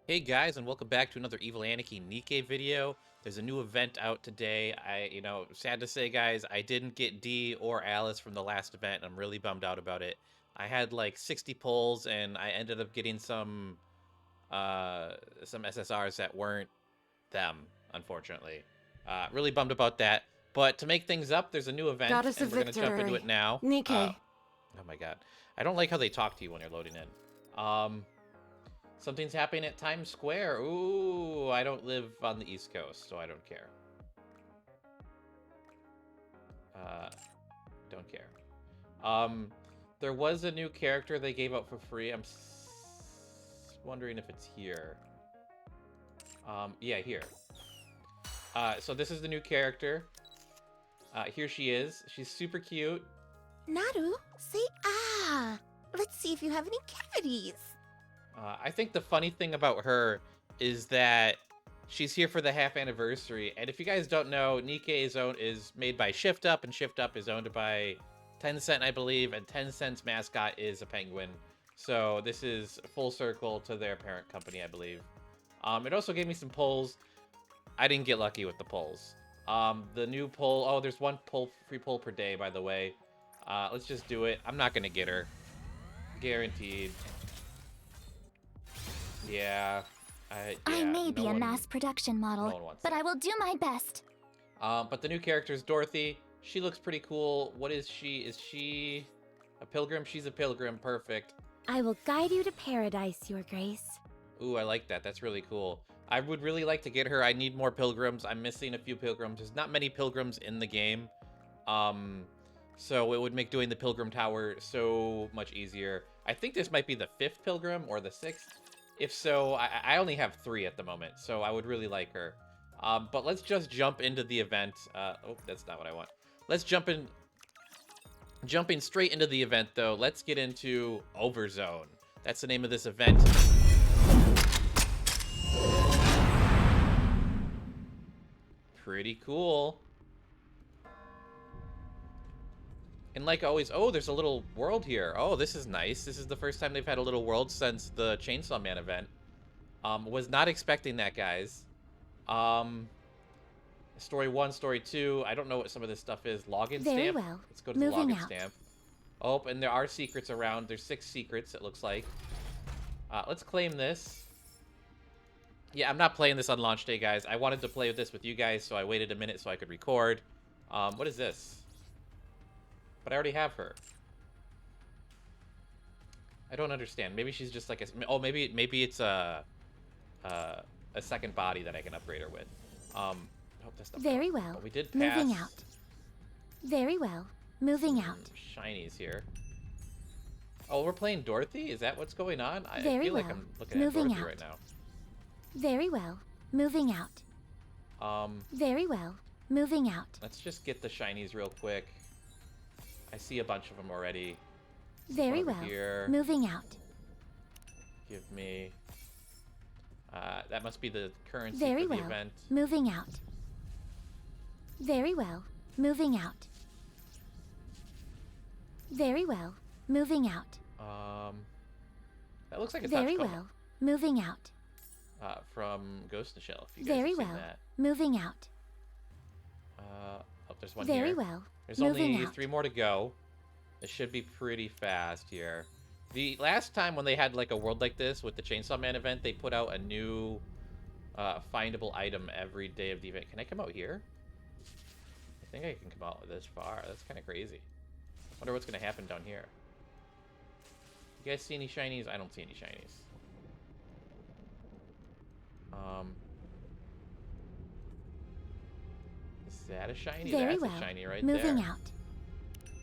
Hey guys, and welcome back to another Evil Anarchy Nikke video. There's a new event out today. Sad to say, guys, I didn't get D or Alice from the last event. I'm really bummed out about it. I had like 60 pulls, and I ended up getting some SSRs that weren't them, unfortunately. Really bummed about that. But to make things up, there's a new event, Goddess of and we're gonna jump into Victory. it now. Nikke. Oh my god, I don't like how they talk to you when you're loading in. Something's happening at Times Square. Ooh, I don't live on the East Coast, so I don't care. Uh, don't care. Um, there was a new character they gave out for free. I'm wondering if it's here. Yeah, here. So this is the new character. Here she is. She's super cute. Naru, say ah. Let's see if you have any cavities. I think the funny thing about her is that she's here for the half anniversary. And if you guys don't know, Nikke is made by Shift Up, and Shift Up is owned by Tencent, I believe, and Tencent's mascot is a penguin. So this is full circle to their parent company, I believe. It also gave me some polls. I didn't get lucky with the polls. The new poll, oh, there's one free poll per day, by the way. Let's just do it. I'm not gonna get her. Guaranteed. Yeah. I may be no a one- mass production no one model, wants but that. I will do my best. But the new character is Dorothy. She looks pretty cool. What is she? Is she a pilgrim? She's a pilgrim. Perfect. I will guide you to paradise, Your Grace. Ooh, I like that. That's really cool. I would really like to get her. I need more pilgrims. I'm missing a few pilgrims. There's not many pilgrims in the game. So it would make doing the Pilgrim Tower so much easier. I think this might be the 5th pilgrim or the 6th. If so, I only have 3 at the moment, so I would really like her. But let's just jump into the event. Oh, that's not what I want. Let's jumping straight into the event, though. Let's get into Overzone. That's the name of this event. Pretty cool. And like always, oh, there's a little world here. Oh, this is nice. This is the first time they've had a little world since the Chainsaw Man event. Was not expecting that, guys. Story 1, Story 2. I don't know what some of this stuff is. Login Very stamp. well. Let's go to the Moving login out. stamp. Oh, and there are secrets around. There's 6 secrets, it looks like. Let's claim this. Yeah, I'm not playing this on launch day, guys. I wanted to play with this with you guys, so I waited a minute so I could record. What is this? But I already have her. I don't understand. Maybe she's just like a... Oh, maybe it's a second body that I can upgrade her with. Hope that's not... Very well. But we did pass... Moving out. Very well. Moving out. Shinies here. Oh, we're playing Dorothy? Is that what's going on? I Very feel like well. I'm looking at Moving Dorothy out. right now. Very well. Moving out. Very well. Moving out. Let's just get the shinies real quick. I see a bunch of them already. Very Over well. here. Moving out. Give me... that must be the currency Very for the well. event. Moving out. Very well. Moving out. Very well. Moving out. That looks like a Very Tachikoma, well. Moving out. from Ghost in the Shell, if you guys Very have seen well. that. Moving out. Oh, there's one Very here. well. There's Moving only out. 3 more to go. It should be pretty fast here. The last time when they had like a world like this with the Chainsaw Man event, they put out a new findable item every day of the event. Can I come out here? I think I can come out this far. That's kind of crazy. Wonder what's going to happen down here. You guys see any shinies? I don't see any shinies. Is that a shiny? Very That's well. a shiny right Moving there. out.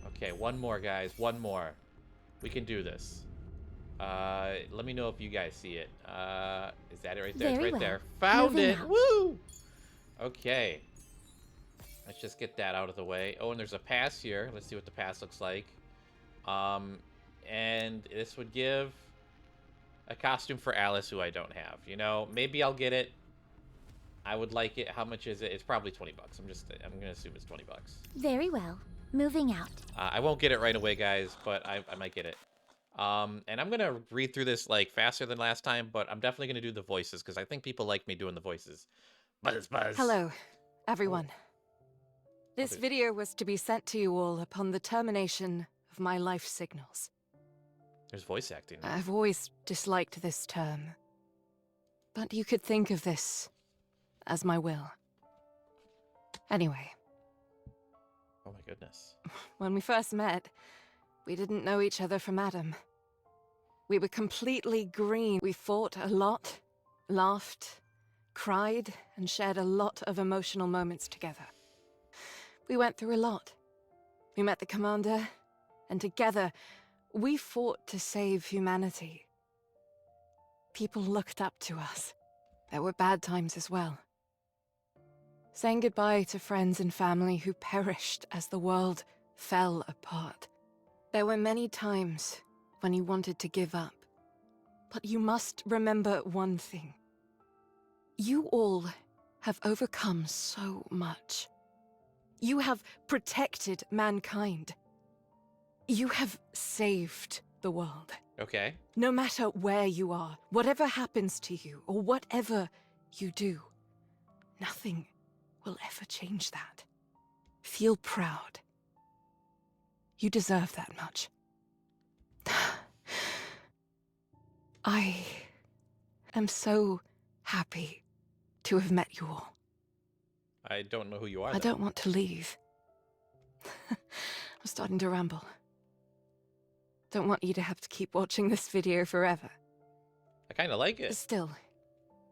Okay, one more, guys. One more. We can do this. Let me know if you guys see it. Is that it right there? Very It's right well. there. Found Moving it! out. Woo! Okay. Let's just get that out of the way. Oh, and there's a pass here. Let's see what the pass looks like. And this would give a costume for Alice, who I don't have. You know, maybe I'll get it. I would like it. How much is it? It's probably 20 bucks. I'm gonna assume it's 20 bucks. Very well. Moving out. I won't get it right away, guys, but I might get it. And I'm gonna read through this like faster than last time, but I'm definitely gonna do the voices because I think people like me doing the voices. Buzz, buzz. Hello, everyone. Oh, This there's- video was to be sent to you all upon the termination of my life signals. There's voice acting. I've always disliked this term, but you could think of this as my will. Anyway, Oh my goodness. when we first met, we didn't know each other from Adam. We were completely green. We fought a lot, laughed, cried, and shared a lot of emotional moments together. We went through a lot. We met the commander, and together, we fought to save humanity. People looked up to us. There were bad times as well. Saying goodbye to friends and family who perished as the world fell apart. There were many times when you wanted to give up. But you must remember one thing. You all have overcome so much. You have protected mankind. You have saved the world. Okay. No matter where you are, whatever happens to you, or whatever you do, nothing will ever change that. Feel proud. You deserve that much. I am so happy to have met you all. I don't know who you are. I though. don't want to leave. I'm starting to ramble. Don't want you to have to keep watching this video forever. I kind of like it. Still,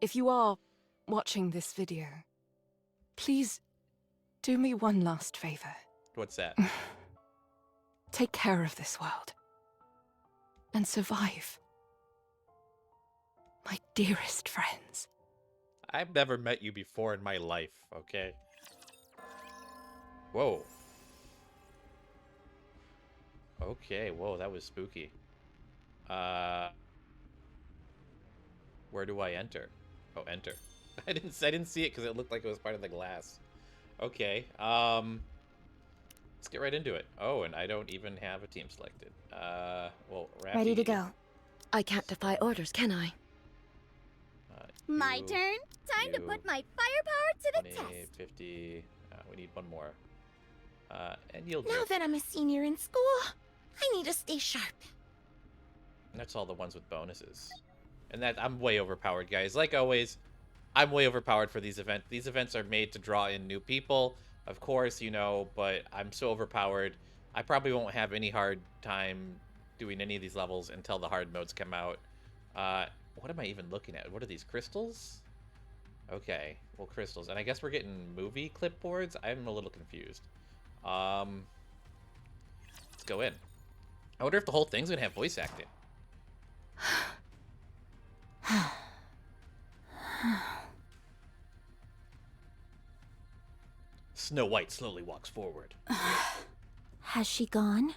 if you are watching this video, please do me one last favor. What's that? Take care of this world. And survive. My dearest friends. I've never met you before in my life, okay? Whoa. Okay, whoa, that was spooky. Where do I enter? Oh, enter. I didn't see it because it looked like it was part of the glass. Okay, let's get right into it. Oh, and I don't even have a team selected. Well, Ready to Raffi, go. I can't defy orders, can I? My you, turn. Time to you, put my firepower to the 20, test. 50. We need one more. And you'll do. Now that I'm a senior in school, I need to stay sharp. That's all the ones with bonuses. And that I'm way overpowered, guys. Like always, I'm way overpowered for these events. These events are made to draw in new people, of course, you know, but I'm so overpowered. I probably won't have any hard time doing any of these levels until the hard modes come out. What am I even looking at? What are these, crystals? Okay, well, crystals. And I guess we're getting movie clipboards? I'm a little confused. Let's go in. I wonder if the whole thing's gonna have voice acting. Snow White slowly walks forward. Has she gone?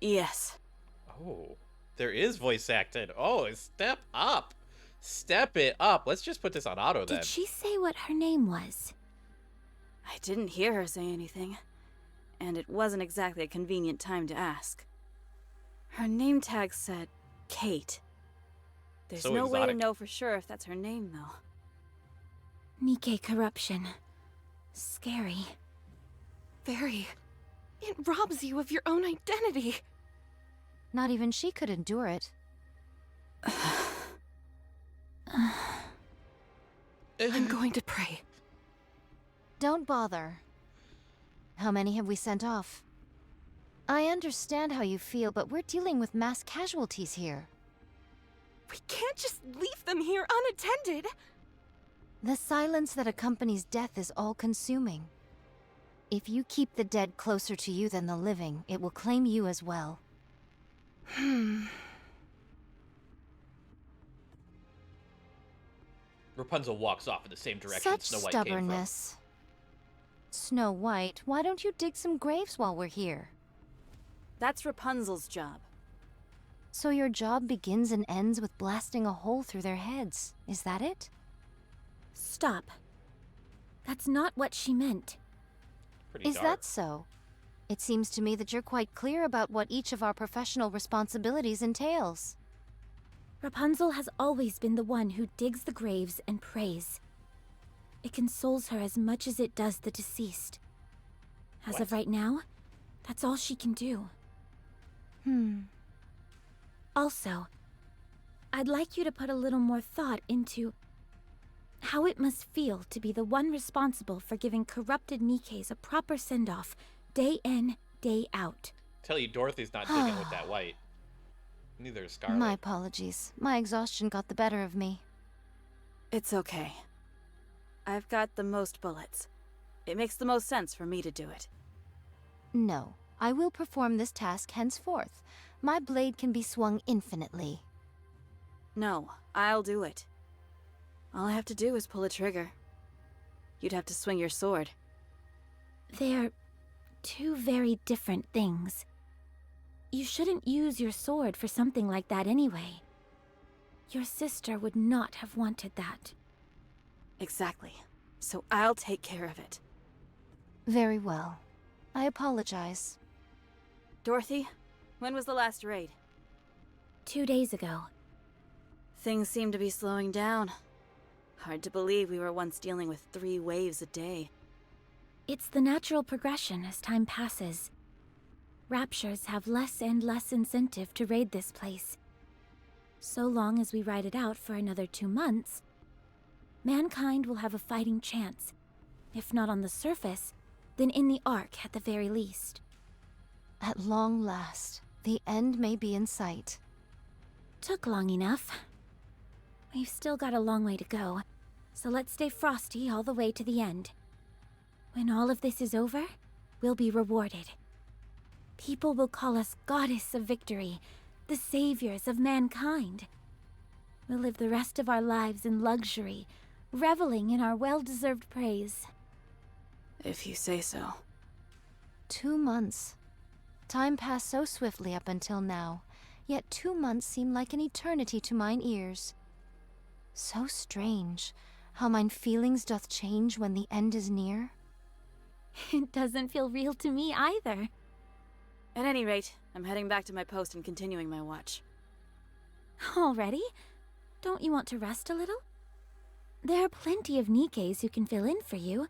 Yes. Oh, there is voice acting. Oh, step up. Step it up. Let's just put this on auto then. Did she say what her name was? I didn't hear her say anything, and it wasn't exactly a convenient time to ask. Her name tag said Kate. There's So no way to exotic. know for sure if that's her name, though. Nikke corruption. Scary. Very. It robs you of your own identity. Not even she could endure it. I'm going to pray. Don't bother. How many have we sent off? I understand how you feel, but we're dealing with mass casualties here. We can't just leave them here unattended. The silence that accompanies death is all-consuming. If you keep the dead closer to you than the living, it will claim you as well. Rapunzel walks off in the same direction Such Snow White stubbornness. Snow White, why don't you dig some graves while we're here? That's Rapunzel's job. So your job begins and ends with blasting a hole through their heads. Is that it? Stop. That's not what she meant. Pretty Is dark. that so? It seems to me that you're quite clear about what each of our professional responsibilities entails. Rapunzel has always been the one who digs the graves and prays. It consoles her as much as it does the deceased. As of right now, that's all she can do. Also, I'd like you to put a little more thought into how it must feel to be the one responsible for giving corrupted Nikkes a proper send-off, day in, day out. Tell you, Dorothy's not digging with that white. Neither is Scarlet. My apologies. My exhaustion got the better of me. It's okay. I've got the most bullets. It makes the most sense for me to do it. No, I will perform this task henceforth. My blade can be swung infinitely. No, I'll do it. All I have to do is pull a trigger. You'd have to swing your sword. They're two very different things. You shouldn't use your sword for something like that anyway. Your sister would not have wanted that. Exactly. So I'll take care of it. Very well. I apologize. Dorothy, when was the last raid? 2 days ago. Things seem to be slowing down. Hard to believe we were once dealing with 3 waves a day. It's the natural progression as time passes. Raptures have less and less incentive to raid this place. So long as we ride it out for another 2 months, mankind will have a fighting chance. If not on the surface, then in the Ark at the very least. At long last, the end may be in sight. Took long enough. We've still got a long way to go, so let's stay frosty all the way to the end. When all of this is over, we'll be rewarded. People will call us Goddess of Victory, the saviors of mankind. We'll live the rest of our lives in luxury, reveling in our well-deserved praise. If you say so. 2 months. Time passed so swiftly up until now, yet 2 months seem like an eternity to mine ears. So strange, how mine feelings doth change when the end is near. It doesn't feel real to me either. At any rate, I'm heading back to my post and continuing my watch. Already? Don't you want to rest a little? There are plenty of Nikkes who can fill in for you.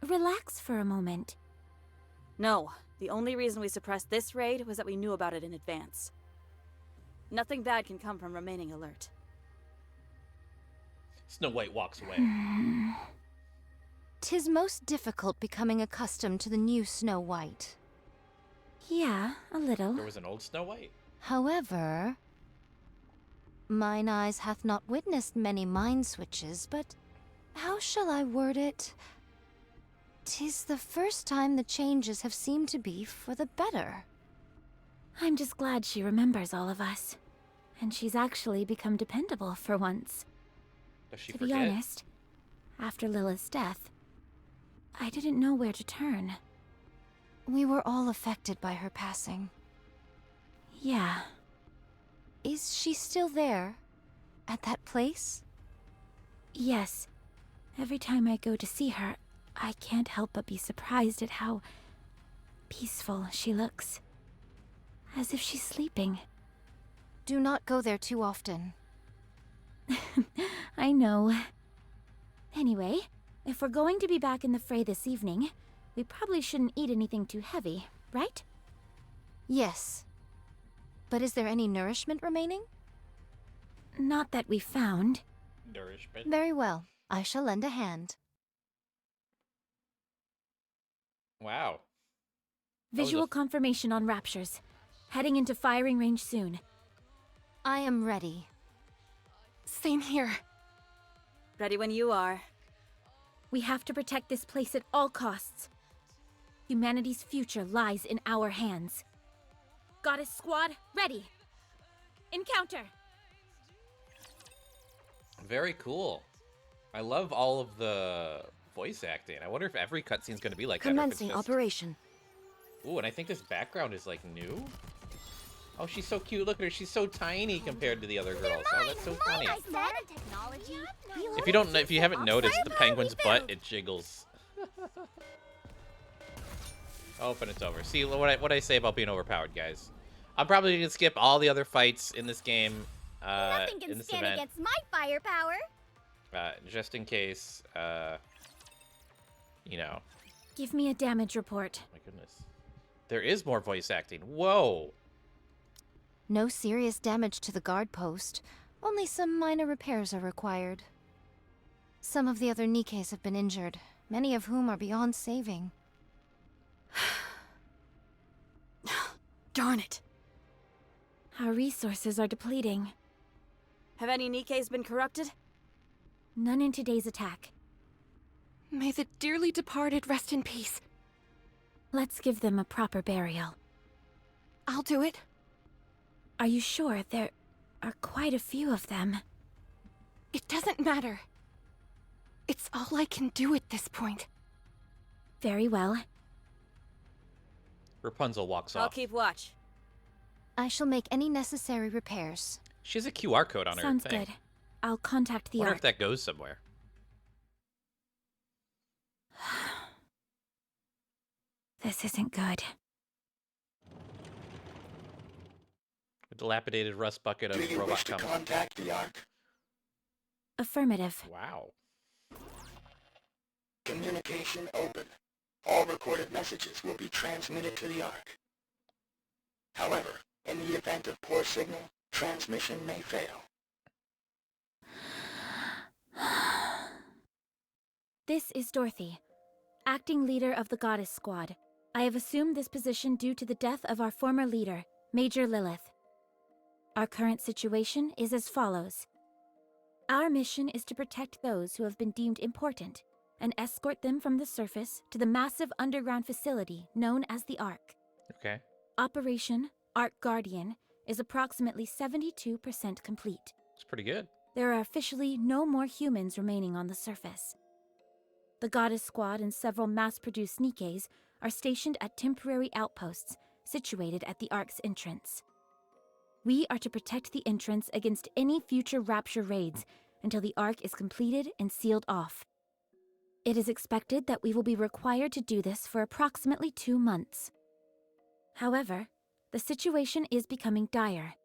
Relax for a moment. No, the only reason we suppressed this raid was that we knew about it in advance. Nothing bad can come from remaining alert. Snow White walks away. 'Tis most difficult becoming accustomed to the new Snow White. Yeah, a little. There was an old Snow White. However, mine eyes hath not witnessed many mind switches, but how shall I word it? 'Tis the first time the changes have seemed to be for the better. I'm just glad she remembers all of us. And she's actually become dependable for once. Does she To forget? be honest, after Lila's death, I didn't know where to turn. We were all affected by her passing. Yeah. Is she still there? At that place? Yes. Every time I go to see her, I can't help but be surprised at how peaceful she looks. As if she's sleeping. Do not go there too often. I know. Anyway, if we're going to be back in the fray this evening, we probably shouldn't eat anything too heavy, right? Yes. But is there any nourishment remaining? Not that we found. Nourishment. Very well. I shall lend a hand. Wow. That was Visual a- confirmation on raptures. Heading into firing range soon. I am ready. Same here. Ready when you are. We have to protect this place at all costs. Humanity's future lies in our hands. Goddess Squad, ready. Encounter! Very cool. I love all of the voice acting. I wonder if every cutscene's going to be like that. Or if it's Commencing just... operation. Ooh, and I think this background is like new. Oh, she's so cute. Look at her. She's so tiny compared to the other girls. Oh, that's so funny. If you haven't noticed, the penguin's butt, it jiggles. Oh, and it's over. See what I say about being overpowered, guys. I'm probably gonna skip all the other fights in this game. Nothing In can this stand event, against my firepower. just in case. You know. Give me a damage report. My goodness. There is more voice acting. Whoa. No serious damage to the guard post. Only some minor repairs are required. Some of the other Nikkes have been injured, many of whom are beyond saving. Darn it. Our resources are depleting. Have any Nikkes been corrupted? None in today's attack. May the dearly departed rest in peace. Let's give them a proper burial. I'll do it. Are you sure? There are quite a few of them. It doesn't matter. It's all I can do at this point. Very well. Rapunzel walks I'll off. keep watch. I shall make any necessary repairs. She has a QR code on her Sounds thing. good. I'll contact the Wonder Ark. if that goes somewhere. This isn't good. A dilapidated rust bucket of Do you robot wish to cum. contact the Ark? Affirmative. Wow. Communication open. All recorded messages will be transmitted to the Ark. However, in the event of poor signal, transmission may fail. This is Dorothy, acting leader of the Goddess Squad. I have assumed this position due to the death of our former leader, Major Lilith. Our current situation is as follows. Our mission is to protect those who have been deemed important and escort them from the surface to the massive underground facility known as the Ark. Okay. Operation Ark Guardian is approximately 72% complete. It's pretty good. There are officially no more humans remaining on the surface. The Goddess Squad and several mass-produced Nikkes are stationed at temporary outposts situated at the Ark's entrance. We are to protect the entrance against any future rapture raids until the Ark is completed and sealed off. It is expected that we will be required to do this for approximately 2 months. However, the situation is becoming dire.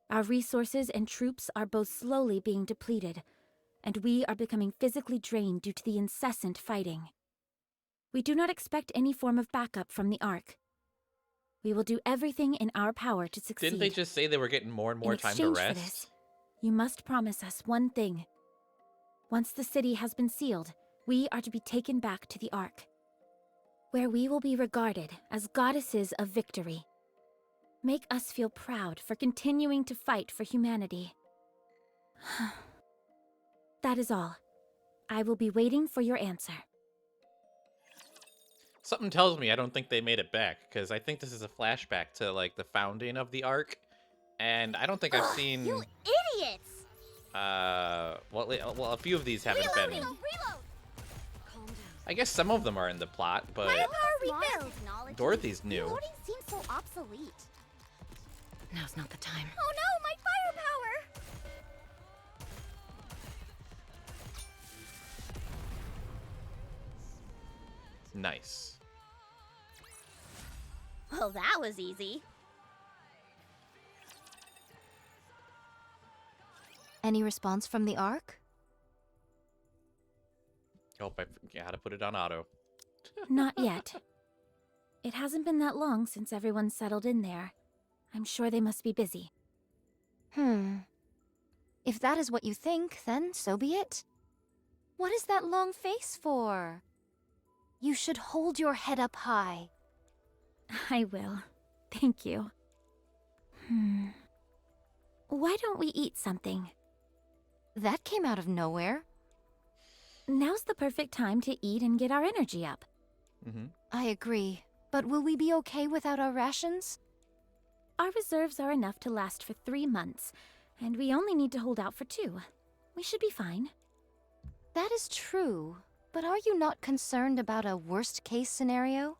Our resources and troops are both slowly being depleted, and we are becoming physically drained due to the incessant fighting. We do not expect any form of backup from the Ark. We will do everything in our power to succeed. Didn't they just say they were getting more and more In time to exchange rest? for this, you must promise us one thing. Once the city has been sealed, we are to be taken back to the Ark, where we will be regarded as goddesses of victory. Make us feel proud for continuing to fight for humanity. That is all. I will be waiting for your answer. Something tells me I don't think they made it back, because I think this is a flashback to, like, the founding of the Ark. And I don't think I've seen... You idiots! Well, a few of these haven't been... Reload! I guess some of them are in the plot, but rebuild! Dorothy's new. Reloading seems so obsolete. Now's not the time. Oh no, my firepower! Nice. Well, that was easy. Any response from the Ark? Oh, I forgot how to put it on auto. Not yet. It hasn't been that long since everyone settled in there. I'm sure they must be busy. If that is what you think, then so be it. What is that long face for? You should hold your head up high. I will. Thank you. Why don't we eat something? That came out of nowhere. Now's the perfect time to eat and get our energy up. I agree. But will we be okay without our rations? Our reserves are enough to last for 3 months, and we only need to hold out for 2. We should be fine. That is true. But are you not concerned about a worst-case scenario?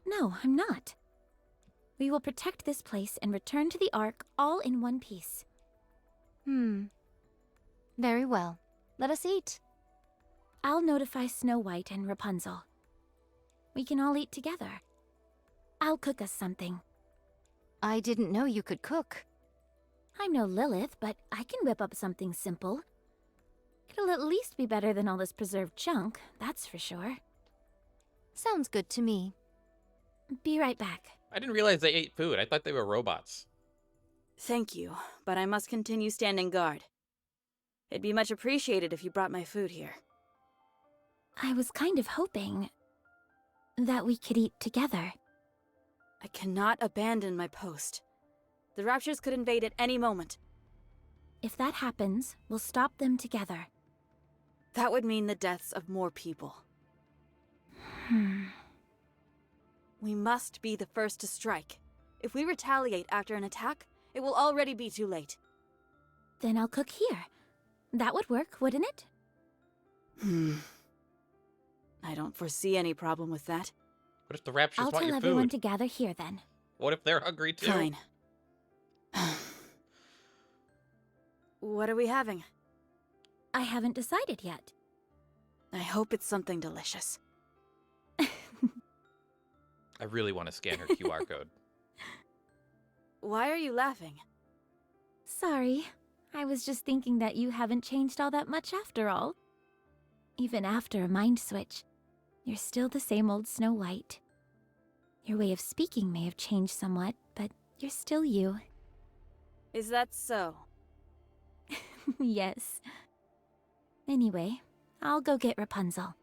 No, I'm not. We will protect this place and return to the Ark all in one piece. Very well. Let us eat. I'll notify Snow White and Rapunzel. We can all eat together. I'll cook us something. I didn't know you could cook. I'm no Lilith, but I can whip up something simple. It'll at least be better than all this preserved junk, that's for sure. Sounds good to me. Be right back. I didn't realize they ate food. I thought they were robots. Thank you, but I must continue standing guard. It'd be much appreciated if you brought my food here. I was kind of hoping that we could eat together. I cannot abandon my post. The Raptures could invade at any moment. If that happens, we'll stop them together. That would mean the deaths of more people. We must be the first to strike. If we retaliate after an attack, it will already be too late. Then I'll cook here. That would work, wouldn't it? I don't foresee any problem with that. What if the Raptures I'll want tell your everyone food? to gather here then. What if they're hungry too? Fine. What are we having? I haven't decided yet. I hope it's something delicious. I really want to scan her QR code. Why are you laughing? Sorry. I was just thinking that you haven't changed all that much after all. Even after a mind switch, you're still the same old Snow White. Your way of speaking may have changed somewhat, but you're still you. Is that so? Yes. Anyway, I'll go get Rapunzel.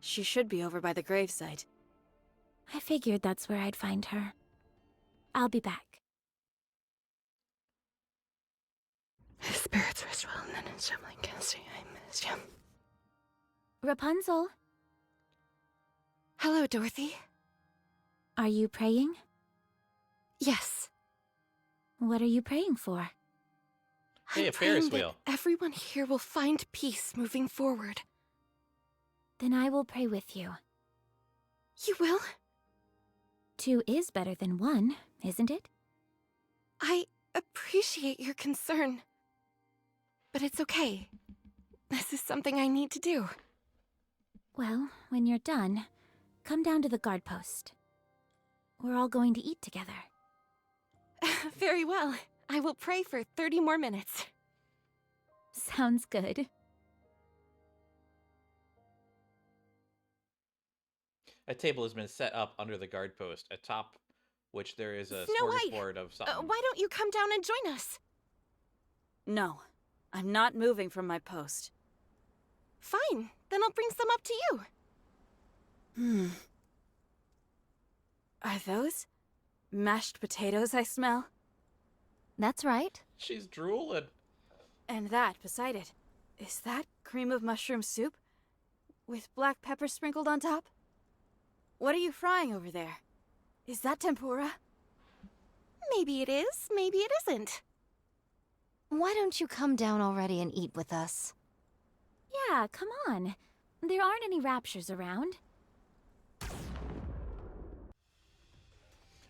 She should be over by the gravesite. I figured that's where I'd find her. I'll be back. Spirits rest well and then assembling casting. I miss you. Rapunzel, Hello, Dorothy. are you praying? Yes. What are you praying for? Hey, I'm a Ferris praying that wheel. everyone here will find peace moving forward. Then I will pray with you. You will? 2 is better than 1, isn't it? I appreciate your concern. But it's okay. This is something I need to do. Well, when you're done, come down to the guard post. We're all going to eat together. Very well. I will pray for 30 more minutes. Sounds good. A table has been set up under the guard post, atop which there is a Snow White, smorgasbord of something. why don't you come down and join us? No, I'm not moving from my post. Fine, then I'll bring some up to you. Are those mashed potatoes I smell? That's right. She's drooling. And that beside it. Is that cream of mushroom soup? With black pepper sprinkled on top? What are you frying over there? Is that tempura? Maybe it is, maybe it isn't. Why don't you come down already and eat with us? Yeah, come on. There aren't any raptures around.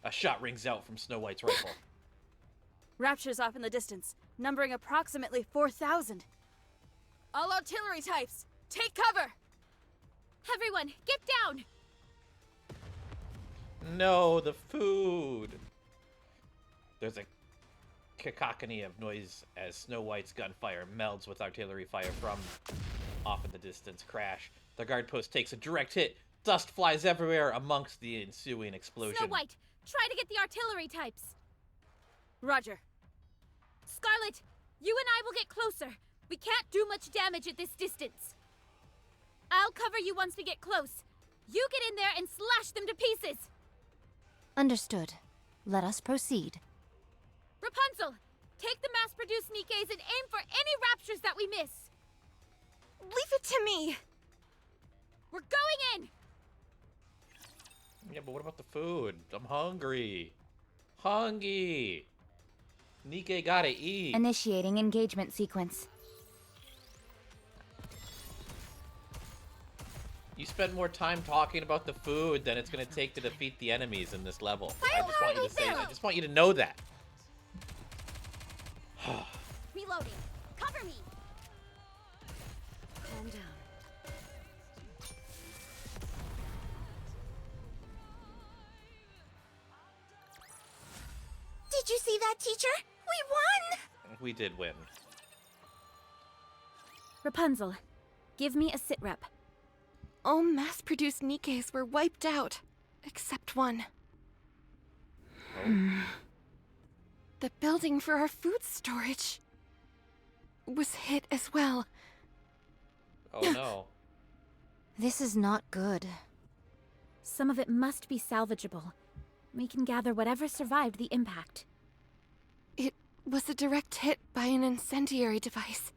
A shot rings out from Snow White's rifle. Raptures off in the distance, numbering approximately 4,000. All artillery types, take cover! Everyone, get down! No, the food! There's a cacophony of noise as Snow White's gunfire melds with artillery fire from off in the distance. Crash. The guard post takes a direct hit. Dust flies everywhere amongst the ensuing explosion. Snow White, try to get the artillery types. Roger. Scarlet, you and I will get closer. We can't do much damage at this distance. I'll cover you once we get close. You get in there and slash them to pieces. Understood. Let us proceed. Rapunzel, take the mass-produced Nikkes and aim for any raptures that we miss. Leave it to me! We're going in! Yeah, but what about the food? I'm hungry. Hungry. Nikke gotta eat. Initiating engagement sequence. You spend more time talking about the food than it's gonna take to defeat the enemies in this level. I just want you to say. I just want you to know that. Reloading. Cover me. Calm down. that, teacher? We won! We did win. Rapunzel, give me a sit rep. All mass-produced Nikkes were wiped out, except one. Oh. The building for our food storage was hit as well. Oh no. This is not good. Some of it must be salvageable. We can gather whatever survived the impact. It was a direct hit by an incendiary device.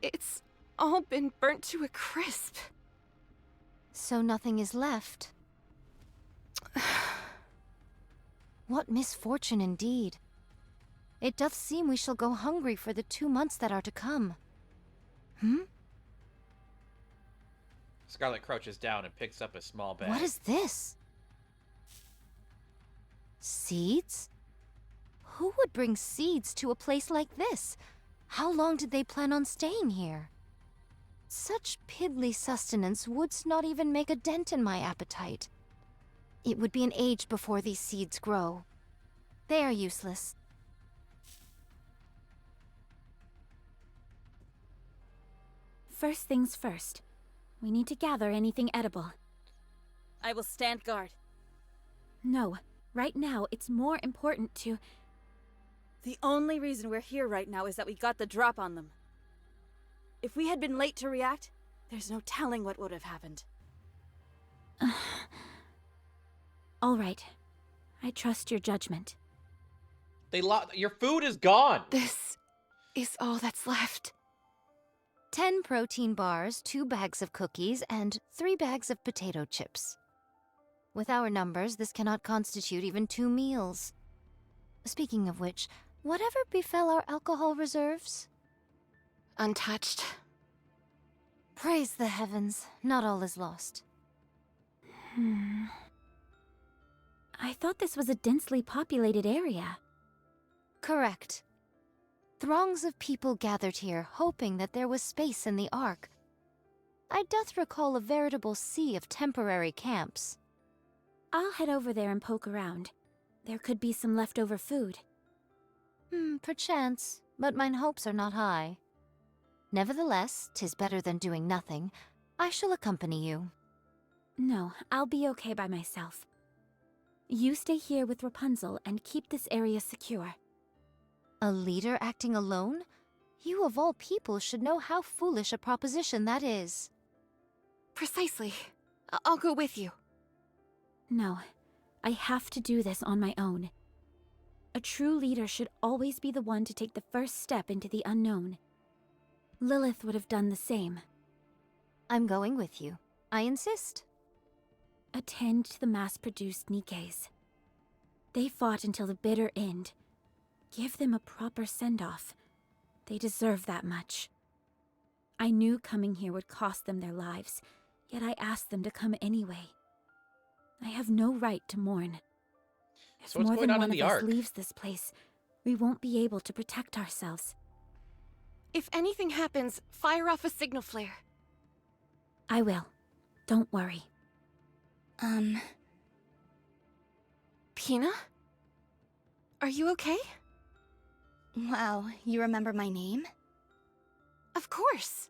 It's all been burnt to a crisp. So nothing is left. What misfortune indeed. It doth seem we shall go hungry for the 2 months that are to come. Scarlet crouches down and picks up a small bag. What is this? Seeds? Who would bring seeds to a place like this? How long did they plan on staying here? Such piddly sustenance would not even make a dent in my appetite. It would be an age before these seeds grow. They are useless. First things first. We need to gather anything edible. I will stand guard. No, right now it's more important to... The only reason we're here right now is that we got the drop on them. If we had been late to react, there's no telling what would have happened. All right. I trust your judgment. Your food is gone. This is all that's left. 10 protein bars, 2 bags of cookies, and 3 bags of potato chips. With our numbers, this cannot constitute even 2 meals. Speaking of which, whatever befell our alcohol reserves? Untouched. Praise the heavens, not all is lost. I thought this was a densely populated area. Correct. Throngs of people gathered here, hoping that there was space in the Ark. I doth recall a veritable sea of temporary camps. I'll head over there and poke around. There could be some leftover food. Perchance, but mine hopes are not high. Nevertheless, 'tis better than doing nothing. I shall accompany you. No, I'll be okay by myself. You stay here with Rapunzel and keep this area secure. A leader acting alone? You of all people should know how foolish a proposition that is. Precisely. I'll go with you. No, I have to do this on my own. A true leader should always be the one to take the first step into the unknown. Lilith would have done the same. I'm going with you. I insist. Attend to the mass-produced Nikkes. They fought until the bitter end. Give them a proper send-off. They deserve that much. I knew coming here would cost them their lives, yet I asked them to come anyway. I have no right to mourn. If So what's more going than on one in of the us Ark? leaves this place, we won't be able to protect ourselves. If anything happens, fire off a signal flare. I will. Don't worry. Pina? Are you okay? Wow, you remember my name? Of course.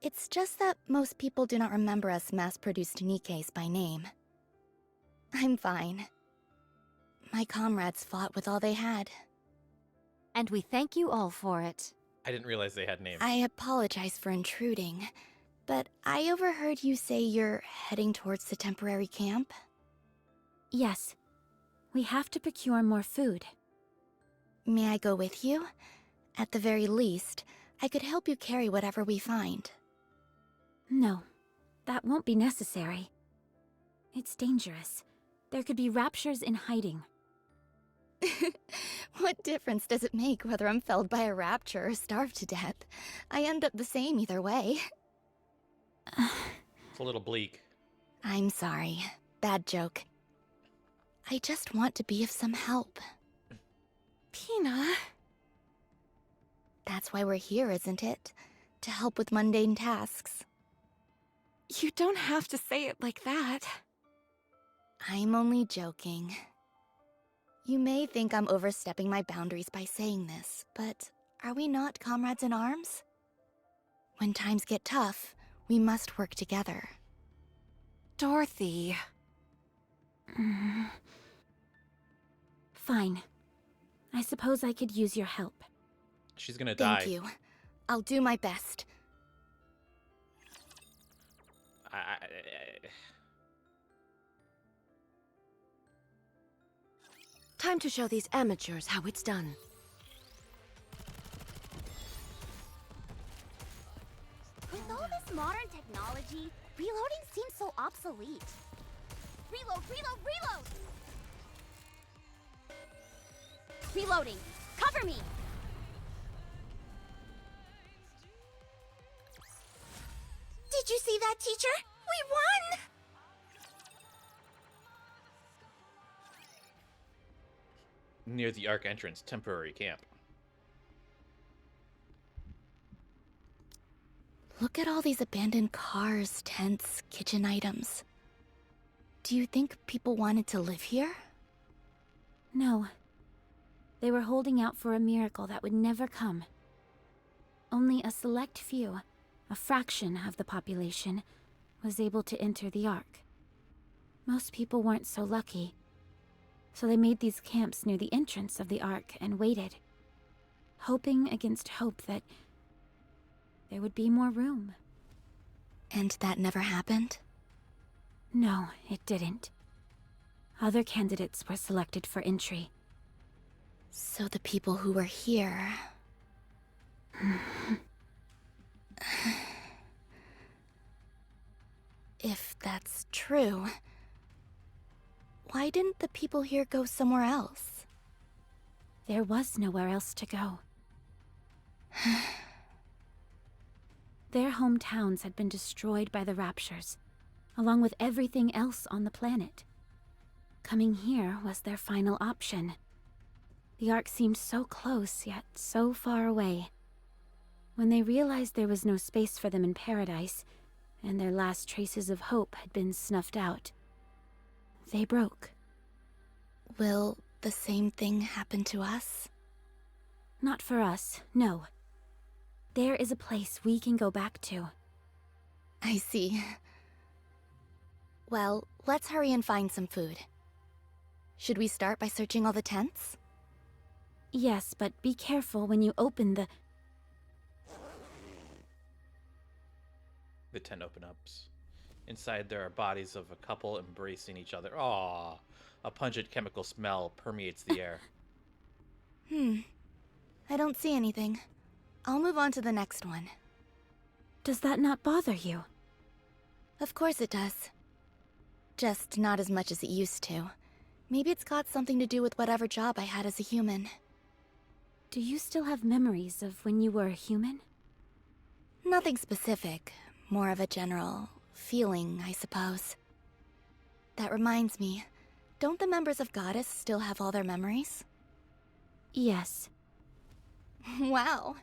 It's just that most people do not remember us mass-produced Nikkes by name. I'm fine. My comrades fought with all they had. And we thank you all for it. I didn't realize they had names. I apologize for intruding, but I overheard you say you're heading towards the temporary camp? Yes. We have to procure more food. May I go with you? At the very least, I could help you carry whatever we find. No, that won't be necessary. It's dangerous. There could be raptures in hiding. What difference does it make whether I'm felled by a rapture or starved to death? I end up the same either way. It's a little bleak. I'm sorry. Bad joke. I just want to be of some help. Pina? That's why we're here, isn't it? To help with mundane tasks. You don't have to say it like that. I'm only joking. You may think I'm overstepping my boundaries by saying this, but are we not comrades in arms? When times get tough, we must work together. Dorothy. Fine. I suppose I could use your help. She's gonna die. Thank you. I'll do my best. Time to show these amateurs how it's done. With all this modern technology, reloading seems so obsolete. Reload, reload, reload! Reloading! Cover me! Did you see that, teacher? We won! Near the Ark entrance, temporary camp. Look at all these abandoned cars, tents, kitchen items. Do you think people wanted to live here? No. They were holding out for a miracle that would never come. Only a select few, a fraction of the population, was able to enter the Ark. Most people weren't so lucky, so they made these camps near the entrance of the Ark and waited, hoping against hope that there would be more room. And that never happened? No, it didn't. Other candidates were selected for entry. So the people who were here... If that's true, why didn't the people here go somewhere else? There was nowhere else to go. Their hometowns had been destroyed by the raptures, along with everything else on the planet. Coming here was their final option. The Ark seemed so close, yet so far away. When they realized there was no space for them in paradise, and their last traces of hope had been snuffed out, they broke. Will the same thing happen to us? Not for us, no. There is a place we can go back to. I see. Well, let's hurry and find some food. Should we start by searching all the tents? Yes, but be careful when you open the... The tent opens up. Inside there are bodies of a couple embracing each other. Aww. A pungent chemical smell permeates the air. I don't see anything. I'll move on to the next one. Does that not bother you? Of course it does. Just not as much as it used to. Maybe it's got something to do with whatever job I had as a human. Do you still have memories of when you were a human? Nothing specific. More of a general feeling, I suppose. That reminds me, don't the members of Goddess still have all their memories? Yes. Wow,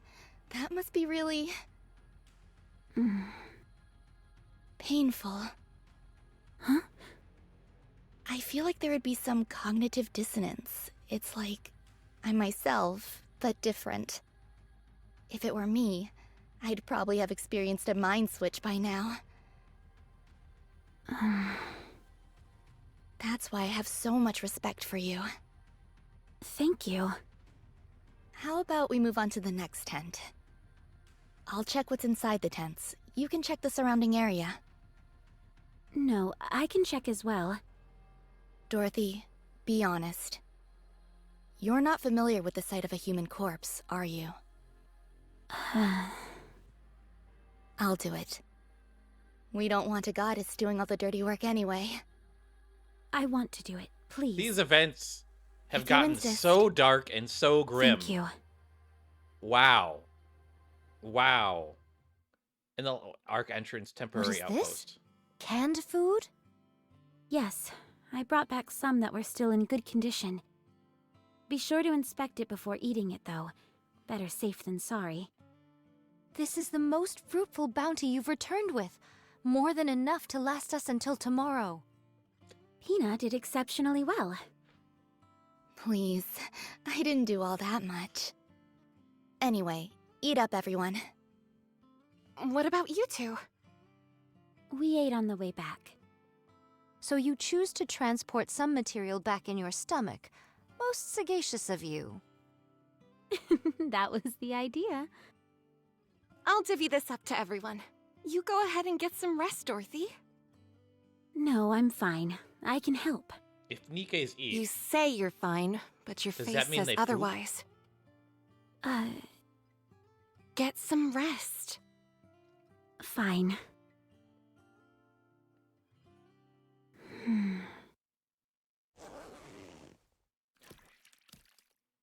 that must be really... painful. Huh? I feel like there would be some cognitive dissonance. It's like I'm myself, but different. If it were me, I'd probably have experienced a mind switch by now. That's why I have so much respect for you. Thank you. How about we move on to the next tent? I'll check what's inside the tents. You can check the surrounding area. No, I can check as well. Dorothy, be honest. You're not familiar with the sight of a human corpse, are you? I'll do it. We don't want a goddess doing all the dirty work anyway. I want to do it, please. These events have If you gotten insist. so dark and so grim. Thank you. Wow. Wow. In the Ark entrance temporary What is outpost. this? Canned food? Yes, I brought back some that were still in good condition. Be sure to inspect it before eating it, though. Better safe than sorry. This is the most fruitful bounty you've returned with. More than enough to last us until tomorrow. Pina did exceptionally well. Please, I didn't do all that much. Anyway, eat up, everyone. What about you two? We ate on the way back. So you choose to transport some material back in your stomach. Most sagacious of you. That was the idea. I'll divvy this up to everyone. You go ahead and get some rest, Dorothy. No, I'm fine. I can help. If Nikke's eat, You say you're fine, but your Does face that mean says they poop? otherwise. Get some rest. Fine.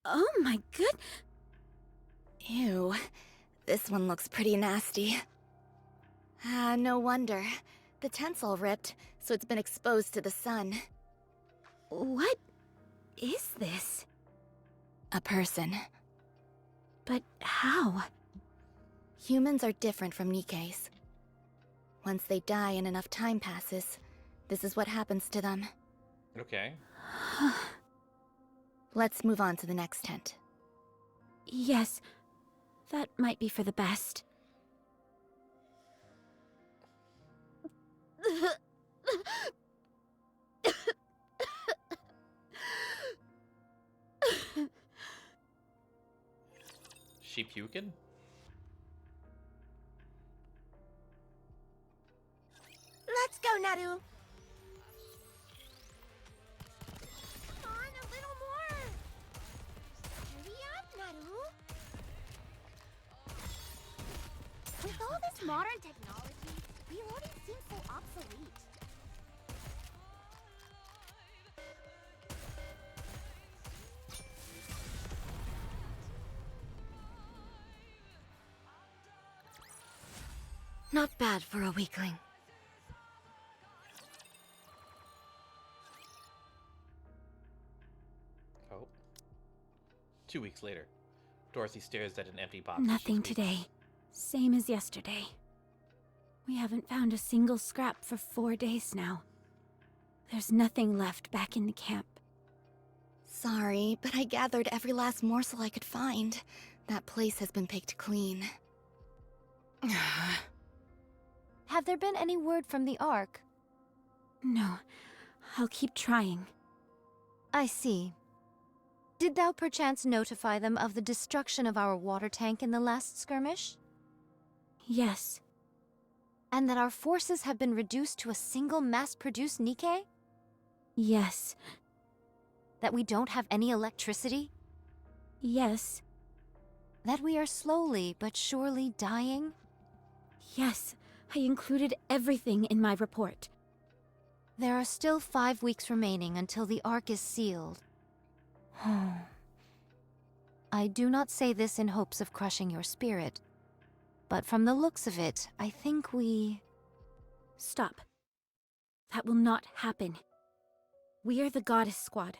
Oh my good... Ew, this one looks pretty nasty. Ah, no wonder. The tent's all ripped, so it's been exposed to the sun. What is this? A person. But how? Humans are different from Nikke's. Once they die and enough time passes, this is what happens to them. okay. Let's move on to the next tent. Yes, that might be for the best. She puking? Let's go, Naru. Come on, a little more! Hurry up, Naru! With all this modern technology, reloading seems so obsolete. Not bad for a weakling. Oh. 2 weeks later, Dorothy stares at an empty box. as she Nothing speaks. today. Same as yesterday. We haven't found a single scrap for 4 days now. There's nothing left back in the camp. Sorry, but I gathered every last morsel I could find. That place has been picked clean. Have there been any word from the Ark? No, I'll keep trying. I see. Did thou perchance notify them of the destruction of our water tank in the last skirmish? Yes, And that our forces have been reduced to a single mass-produced Nikke? yes, That we don't have any electricity? yes, That we are slowly but surely dying? yes. I included everything in my report. There are still 5 weeks remaining until the Ark is sealed. I do not say this in hopes of crushing your spirit, but from the looks of it, I think we... Stop. That will not happen. We are the Goddess Squad.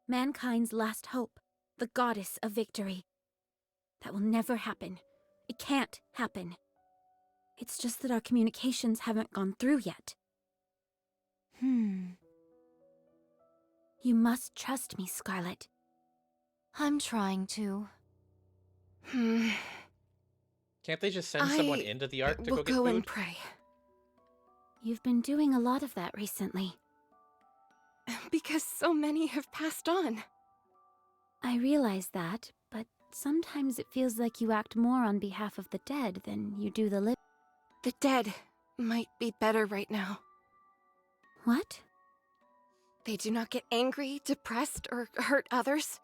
Mankind's last hope. The Goddess of Victory. That will never happen. It can't happen. It's just that our communications haven't gone through yet. You must trust me, Scarlet. I'm trying to. Can't they just send someone I into the Ark to will go get go food? and pray. You've been doing a lot of that recently. Because so many have passed on. I realize that, but sometimes it feels like you act more on behalf of the dead than you do the living. The dead might be better right now. What? They do not get angry, depressed, or hurt others.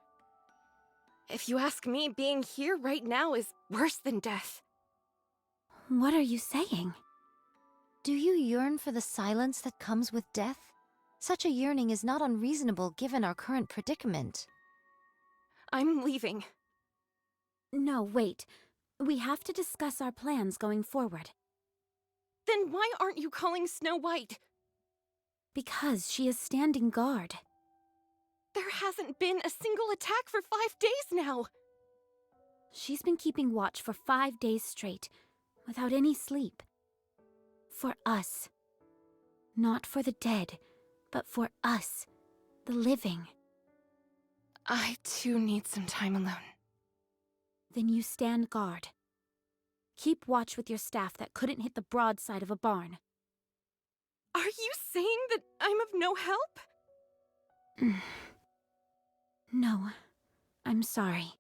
If you ask me, being here right now is worse than death. What are you saying? Do you yearn for the silence that comes with death? Such a yearning is not unreasonable given our current predicament. I'm leaving. No, wait. We have to discuss our plans going forward. Then why aren't you calling Snow White? Because she is standing guard. There hasn't been a single attack for 5 days now. She's been keeping watch for 5 days straight, without any sleep. For us. Not for the dead, but for us, the living. I too need some time alone. Then you stand guard. Keep watch with your staff that couldn't hit the broadside of a barn. Are you saying that I'm of no help? No, I'm sorry.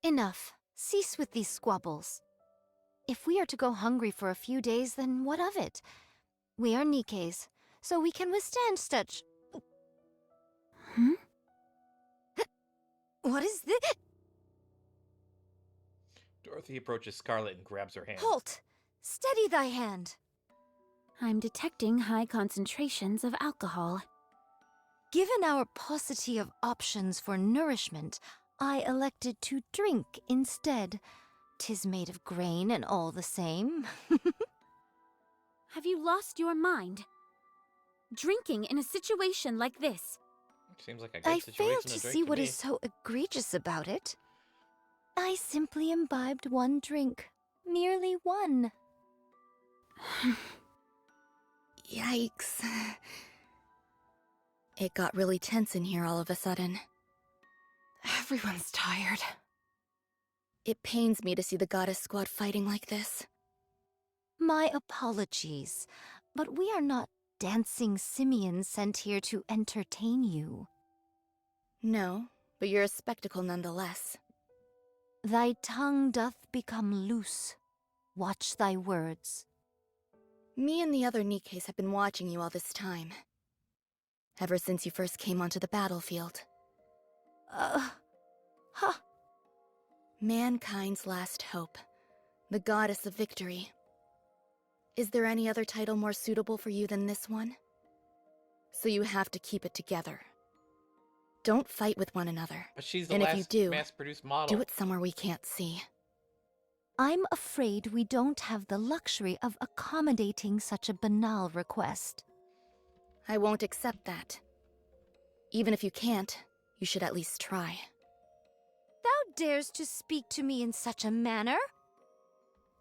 Enough. Cease with these squabbles. If we are to go hungry for a few days, then what of it? We are Nikkes, so we can withstand such... Hmm? What is this? Dorothy approaches Scarlet and grabs her hand. Halt! Steady thy hand! I'm detecting high concentrations of alcohol. Given our paucity of options for nourishment, I elected to drink instead. 'Tis made of grain and all the same. Have you lost your mind? Drinking in a situation like this. Seems like a great I situation fail to to drink see to what me. is so egregious about it. I simply imbibed one drink. Merely one. Yikes. It got really tense in here all of a sudden. Everyone's tired. It pains me to see the goddess squad fighting like this. My apologies, but we are not dancing simians sent here to entertain you. No, but you're a spectacle nonetheless. Thy tongue doth become loose. Watch thy words. Me and the other Nikkes have been watching you all this time. Ever since you first came onto the battlefield. Huh. Mankind's last hope. The goddess of victory. Is there any other title more suitable for you than this one? So you have to keep it together. Don't fight with one another. But she's the And if you last do, mass-produced model. do it somewhere we can't see. I'm afraid we don't have the luxury of accommodating such a banal request. I won't accept that. Even if you can't, you should at least try. Thou dares to speak to me in such a manner?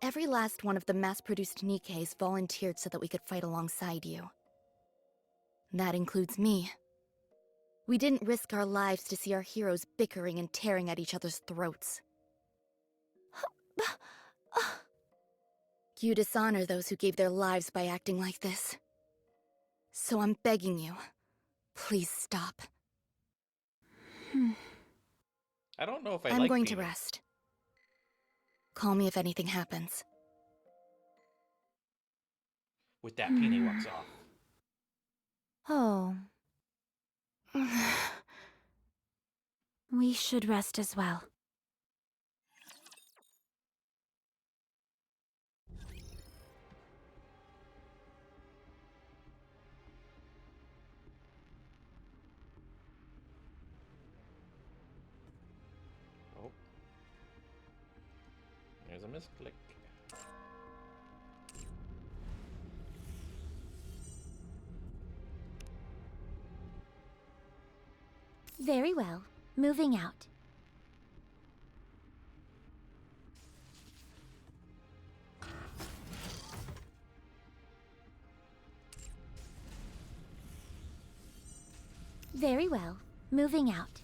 Every last one of the mass-produced Nikkes volunteered so that we could fight alongside you. That includes me. We didn't risk our lives to see our heroes bickering and tearing at each other's throats. You dishonor those who gave their lives by acting like this. So I'm begging you, please stop. I don't know if I I'm like going to being- rest. Call me if anything happens. With that, Peony walks off. Oh. We should rest as well. Oh. There's a misclick. Very well. Moving out. Very well. Moving out.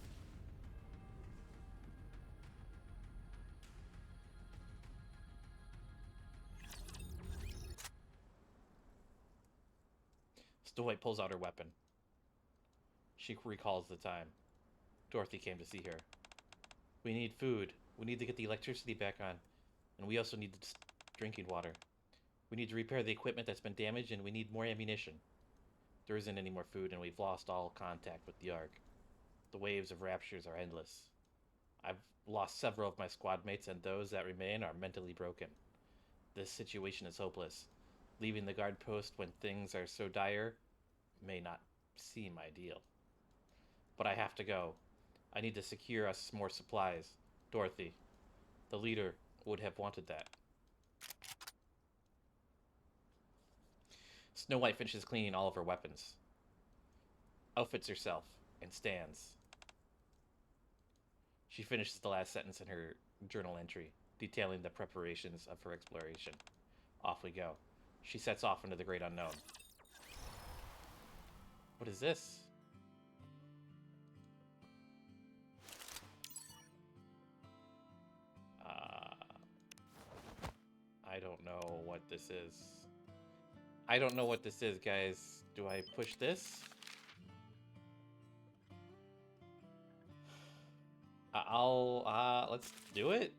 Snow White pulls out her weapon. She recalls the time. Dorothy came to see her. We need food. We need to get the electricity back on. And we also need drinking water. We need to repair the equipment that's been damaged, and we need more ammunition. There isn't any more food, and we've lost all contact with the Ark. The waves of raptures are endless. I've lost several of my squad mates, and those that remain are mentally broken. This situation is hopeless. Leaving the guard post when things are so dire may not seem ideal. But I have to go. I need to secure us more supplies. Dorothy, the leader, would have wanted that. Snow White finishes cleaning all of her weapons, outfits herself, and stands. She finishes the last sentence in her journal entry, detailing the preparations of her exploration. Off we go. She sets off into the great unknown. What is this? I don't know what this is. I don't know what this is, guys. Do I push this? Let's do it.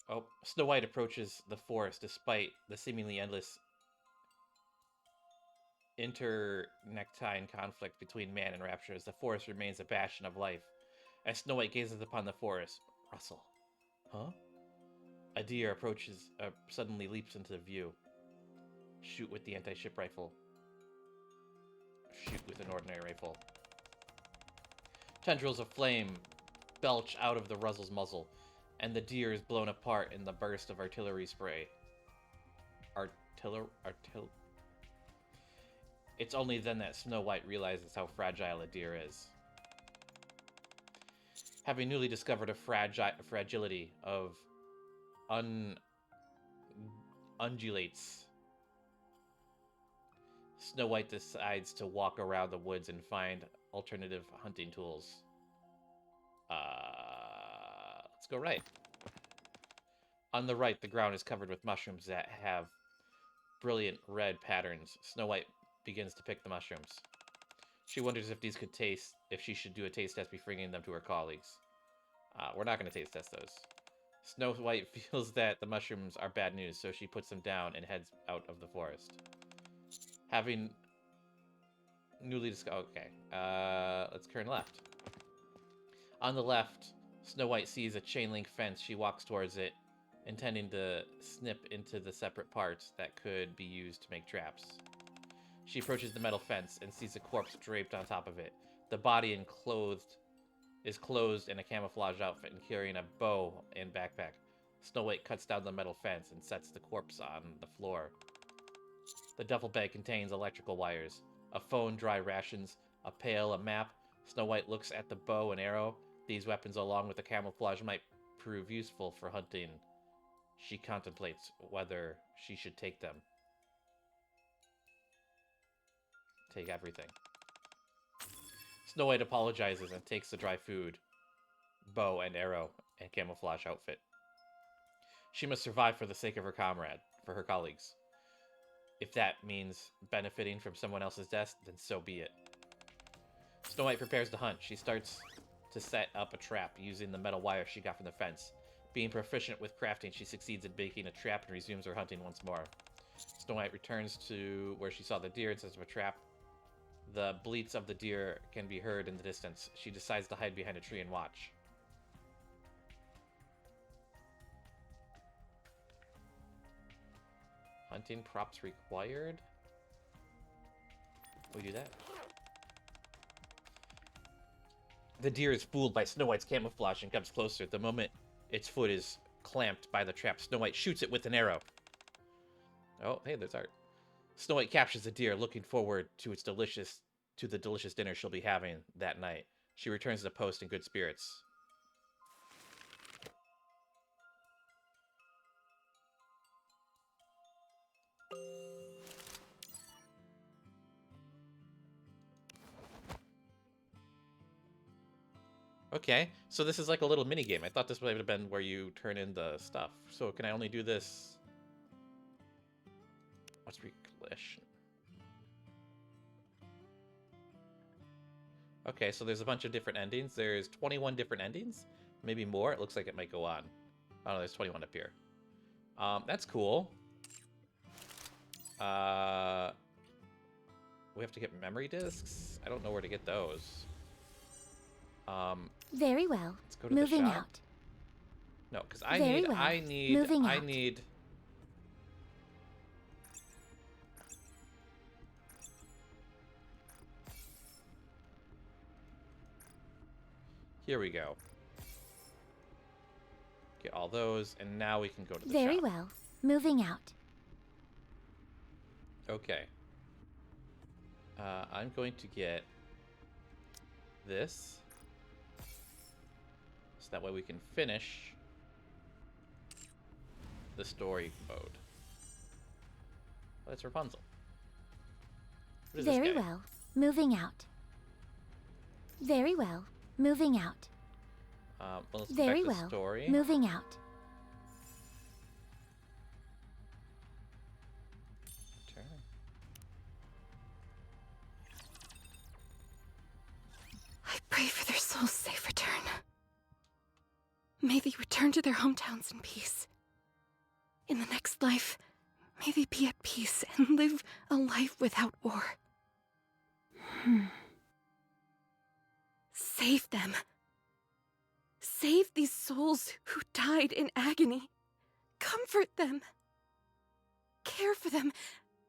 Oh, Snow White approaches the forest despite the seemingly endless internectine conflict between man and rapture as the forest remains a bastion of life. As Snow White gazes upon the forest, rustle. Huh? A deer approaches, suddenly leaps into view. Shoot with the anti-ship rifle. Shoot with an ordinary rifle. Tendrils of flame belch out of the Ruzzle's muzzle, and the deer is blown apart in the burst of artillery spray. It's only then that Snow White realizes how fragile a deer is. Having newly discovered a fragility of undulates, Snow White decides to walk around the woods and find alternative hunting tools. Let's go right. On the right, the ground is covered with mushrooms that have brilliant red patterns. Snow White begins to pick the mushrooms. She wonders if these could taste, if she should do a taste test before bringing them to her colleagues. We're not going to taste test those. Snow White feels that the mushrooms are bad news, so she puts them down and heads out of the forest. Having newly discovered... Okay, let's turn left. On the left, Snow White sees a chain link fence. She walks towards it, intending to snip into the separate parts that could be used to make traps. She approaches the metal fence and sees a corpse draped on top of it. The body is clothed in a camouflage outfit and carrying a bow and backpack. Snow White cuts down the metal fence and sets the corpse on the floor. The duffel bag contains electrical wires, a phone, dry rations, a pail, a map. Snow White looks at the bow and arrow. These weapons, along with the camouflage, might prove useful for hunting. She contemplates whether she should take them. Take everything. Snow White apologizes and takes the dry food, bow and arrow, and camouflage outfit. She must survive for the sake of her for her colleagues. If that means benefiting from someone else's death, then so be it. Snow White prepares to hunt. She starts to set up a trap using the metal wire she got from the fence. Being proficient with crafting, she succeeds in making a trap and resumes her hunting once more. Snow White returns to where she saw the deer and sets up a trap. The bleats of the deer can be heard in the distance. She decides to hide behind a tree and watch. Hunting props required? We do that. The deer is fooled by Snow White's camouflage and comes closer. The moment its foot is clamped by the trap, Snow White shoots it with an arrow. Oh, hey, there's art. Snow White captures the deer, looking forward to the delicious dinner she'll be having that night. She returns to the post in good spirits. Okay, so this is like a little mini game. I thought this would have been where you turn in the stuff. So can I only do this? What's recognition? Okay, so there's a bunch of different endings. There's 21 different endings, maybe more. It looks like it might go on. Oh, no, there's 21 up here. That's cool. We have to get memory discs. I don't know where to get those. Very well. Let's go to Moving the shop. out. No, because Very well. I Moving out. need. Here we go. Get all those, and now we can go to the Very shop. well. Moving out. Okay. I'm going to get this. So that way we can finish the story mode. Oh, that's Rapunzel. What is this Very guy? well. Moving out. Very well. Moving out. Well, let's go Very back to the well. story. Moving out. Okay. I pray for their souls' safe return. May they return to their hometowns in peace. In the next life, may they be at peace and live a life without war. Save them. Save these souls who died in agony. Comfort them. Care for them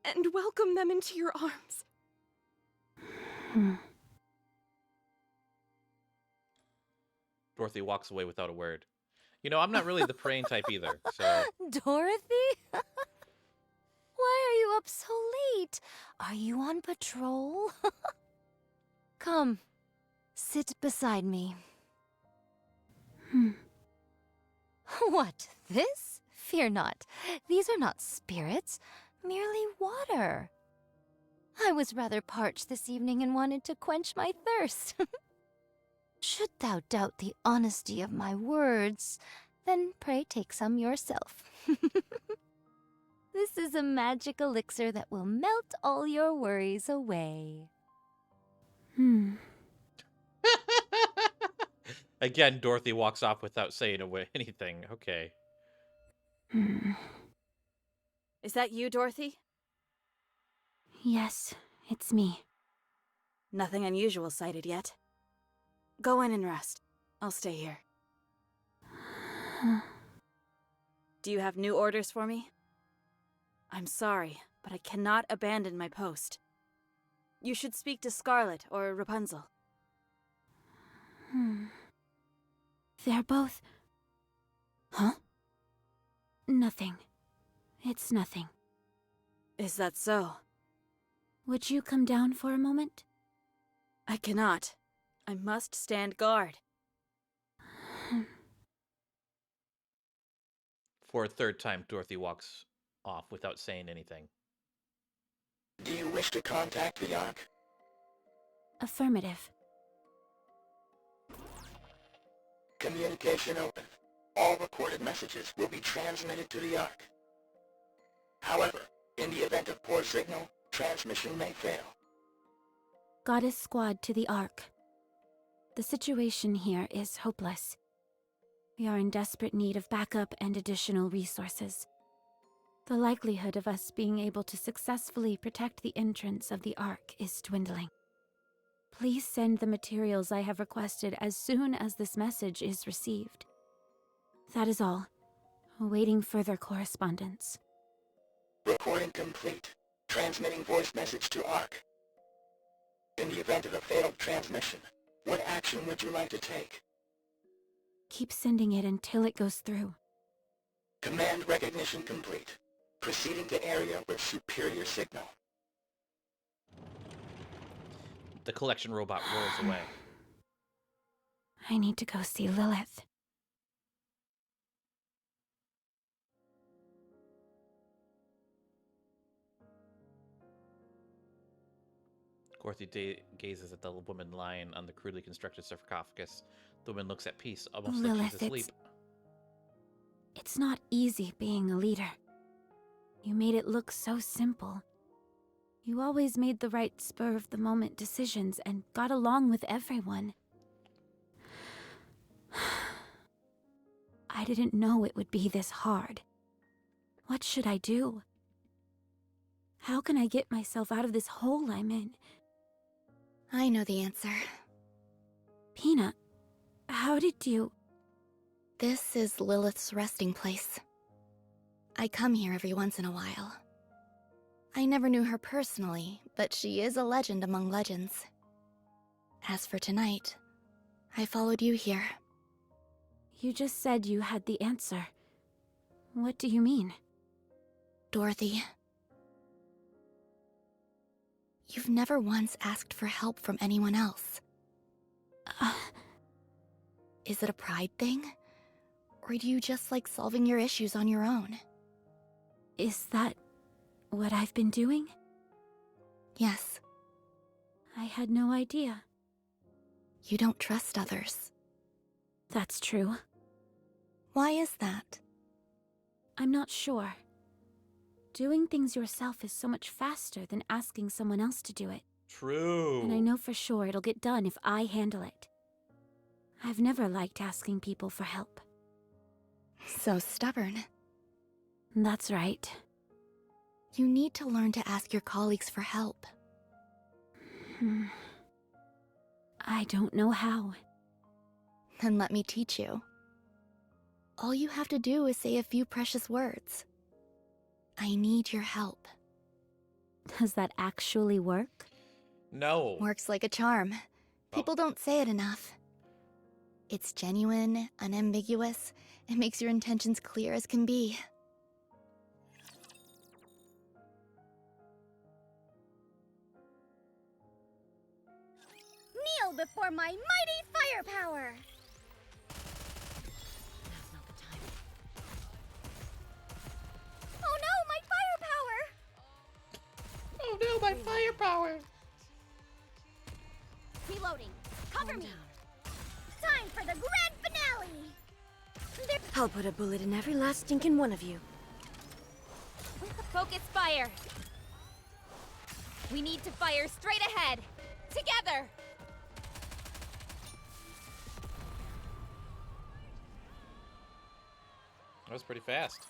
and welcome them into your arms. Dorothy walks away without a word. You know, I'm not really the praying type either, so... Dorothy? Why are you up so late? Are you on patrol? Come, sit beside me. What, this? Fear not. These are not spirits, merely water. I was rather parched this evening and wanted to quench my thirst. Should thou doubt the honesty of my words, then pray take some yourself. This is a magic elixir that will melt all your worries away. Again, Dorothy walks off without saying anything. Okay. Is that you, Dorothy? Yes, it's me. Nothing unusual sighted yet. Go in and rest. I'll stay here. Do you have new orders for me? I'm sorry, but I cannot abandon my post. You should speak to Scarlet or Rapunzel. They're both... Huh? Nothing. It's nothing. Is that so? Would you come down for a moment? I cannot. I must stand guard. For a third time, Dorothy walks off without saying anything. Do you wish to contact the Ark? Affirmative. Communication open. All recorded messages will be transmitted to the Ark. However, in the event of poor signal, transmission may fail. Goddess Squad to the Ark. The situation here is hopeless. We are in desperate need of backup and additional resources. The likelihood of us being able to successfully protect the entrance of the Ark is dwindling. Please send the materials I have requested as soon as this message is received. That is all. Awaiting further correspondence. Recording complete. Transmitting voice message to Ark. In the event of a failed transmission, what action would you like to take? Keep sending it until it goes through. Command recognition complete. Proceeding to area with superior signal. The collection robot rolls away. I need to go see Lilith. Dorothy gazes at the woman lying on the crudely constructed sarcophagus. The woman looks at peace, almost like Lilith, she's asleep. It's not easy being a leader. You made it look so simple. You always made the right spur-of-the-moment decisions and got along with everyone. I didn't know it would be this hard. What should I do? How can I get myself out of this hole I'm in? I know the answer. Peanut, how did you... This is Lilith's resting place. I come here every once in a while. I never knew her personally, but she is a legend among legends. As for tonight, I followed you here. You just said you had the answer. What do you mean? Dorothy, you've never once asked for help from anyone else. Is it a pride thing? Or do you just like solving your issues on your own? Is that what I've been doing? Yes, I had no idea. You don't trust others. That's true. Why is that? I'm not sure. Doing things yourself is so much faster than asking someone else to do it. True. And I know for sure it'll get done if I handle it. I've never liked asking people for help. So stubborn. That's right. You need to learn to ask your colleagues for help. I don't know how. Then let me teach you. All you have to do is say a few precious words. I need your help. Does that actually work? No. Works like a charm. People don't say it enough. It's genuine, unambiguous, and makes your intentions clear as can be. Kneel before my mighty firepower! Now's not the time. Oh no, my firepower! Oh no, my firepower! Reloading. Cover Calm me. down. Time for the grand finale! I'll put a bullet in every last stinking one of you. Focus fire! We need to fire straight ahead! Together! That was pretty fast.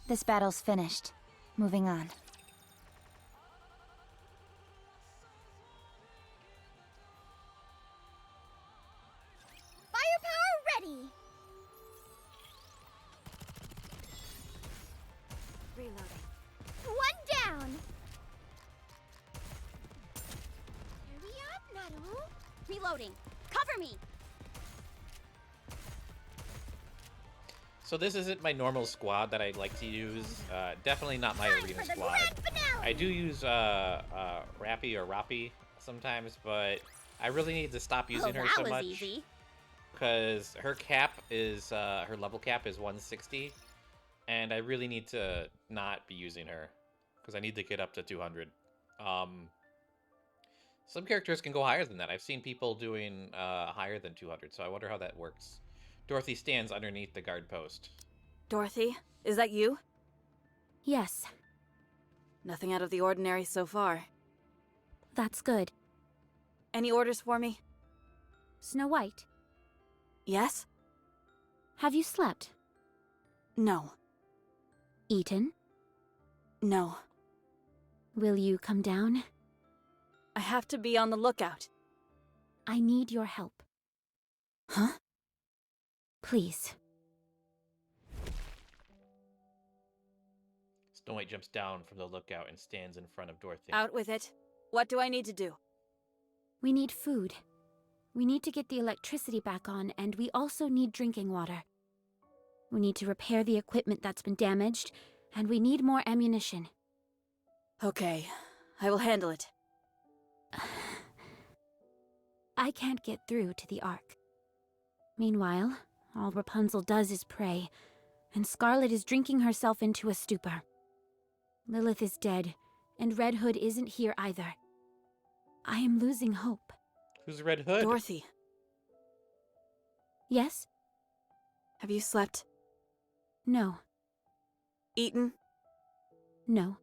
This battle's finished. Moving on. Firepower ready! Reloading. One down! Hurry up, Naru! Reloading. Cover me! So this isn't my normal squad that I like to use. Definitely not my Time arena for the squad. grand finale! I do use Rappy or Roppy sometimes, but I really need to stop using her so much. Easy. Because her cap is, her level cap is 160, and I really need to not be using her, because I need to get up to 200. Some characters can go higher than that. I've seen people doing higher than 200, so I wonder how that works. Dorothy stands underneath the guard post. Dorothy, is that you? Yes, Nothing out of the ordinary so far. that's good. Any orders for me? Snow White, Yes? have you slept? No. Eaten? No. Will you come down? I have to be on the lookout. I need your help. Huh? Please. Snow White jumps down from the lookout and stands in front of Dorothy. Out with it. What do I need to do? We need food. We need to get the electricity back on, and we also need drinking water. We need to repair the equipment that's been damaged, and we need more ammunition. Okay, I will handle it. I can't get through to the Ark. Meanwhile, all Rapunzel does is pray, and Scarlet is drinking herself into a stupor. Lilith is dead, and Red Hood isn't here either. I am losing hope. Who's Red Hood? Dorothy, Yes? have you slept? No. Eaten? Snow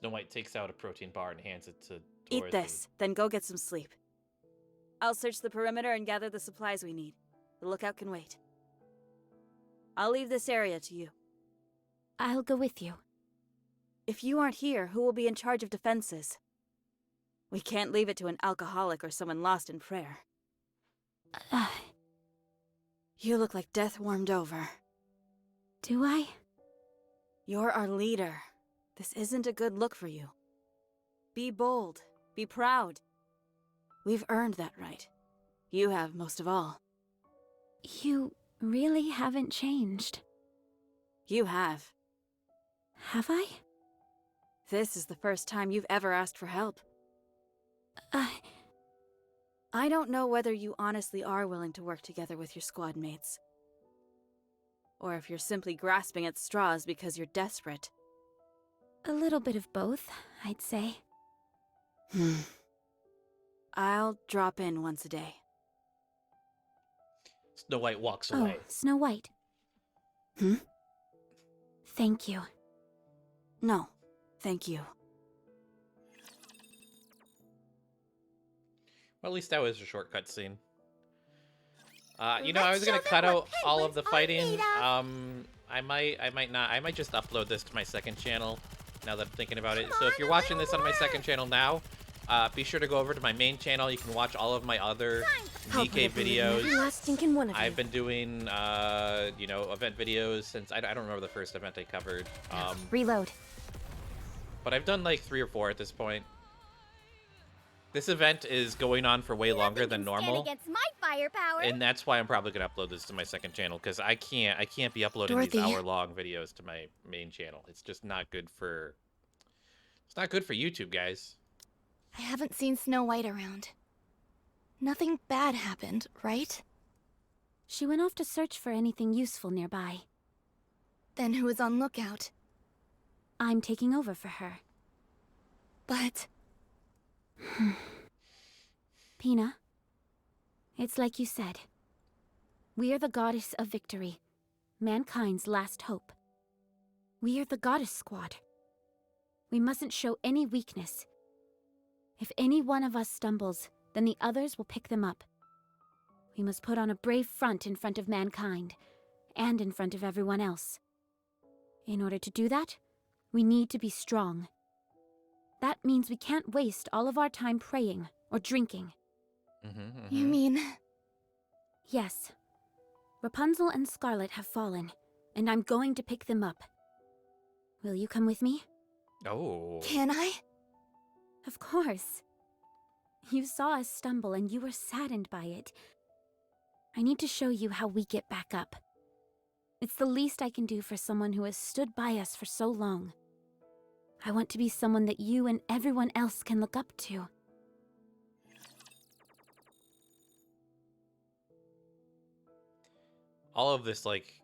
No. White takes out a protein bar and hands it to Dorothy. Eat this, then go get some sleep. I'll search the perimeter and gather the supplies we need. The lookout can wait. I'll leave this area to you. I'll go with you. If you aren't here, who will be in charge of defenses? We can't leave it to an alcoholic or someone lost in prayer. You look like death warmed over. Do I? You're our leader. This isn't a good look for you. Be bold. Be proud. We've earned that right. You have most of all. You really haven't changed. You have. Have I? This is the first time you've ever asked for help. I don't know whether you honestly are willing to work together with your squad mates. Or if you're simply grasping at straws because you're desperate. A little bit of both, I'd say. I'll drop in once a day. Snow White walks Oh, away. Snow White. Thank you. No, thank you. Well, at least that was a short cutscene. You know, Let's I was gonna show them cut what out all of the penguins are fighting. made I might not. I might just upload this to my second channel. Now that I'm thinking about it. Come So if on, you're a watching little this on my more. second channel now, be sure to go over to my main channel. You can watch all of my other I'll put Nikke a bullet in every videos. last stinking one of you. I've been doing, you know, event videos since I don't remember the first event I covered. Reload. But I've done like 3 or 4 at this point. This event is going on for way longer than Stand normal. against my firepower. And that's why I'm probably gonna upload this to my second channel, because I can't be uploading these Dorothy. hour-long videos to my main channel. It's just not good for YouTube, guys. I haven't seen Snow White around. Nothing bad happened, right? She went off to search for anything useful nearby. Then who is on lookout? I'm taking over for her. But Pina, it's like you said. We are the goddess of victory, mankind's last hope. We are the goddess squad. We mustn't show any weakness. If any one of us stumbles, then the others will pick them up. We must put on a brave front in front of mankind, and in front of everyone else. In order to do that, we need to be strong. That means we can't waste all of our time praying or drinking. you mean Yes. Rapunzel and Scarlet have fallen, and I'm going to pick them up. Will you come with me? Oh. can I? Of course. You saw us stumble and you were saddened by it. I need to show you how we get back up. It's the least I can do for someone who has stood by us for so long. I want to be someone that you and everyone else can look up to. All of this, like,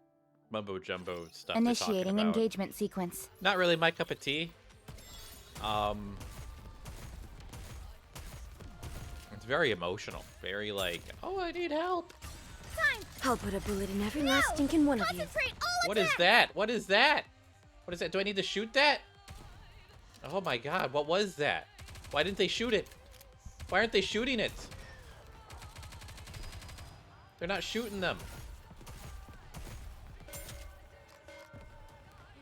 mumbo-jumbo stuff they're talking Initiating about. engagement sequence. Not really my cup of tea. It's very emotional. Very like, oh, I need help. I'll put a bullet in every last stinking one of you. Concentrate all What is that? What is that? What is that? Do I need to shoot that? Oh my god, what was that? Why didn't they shoot it? Why aren't they shooting it? They're not shooting them.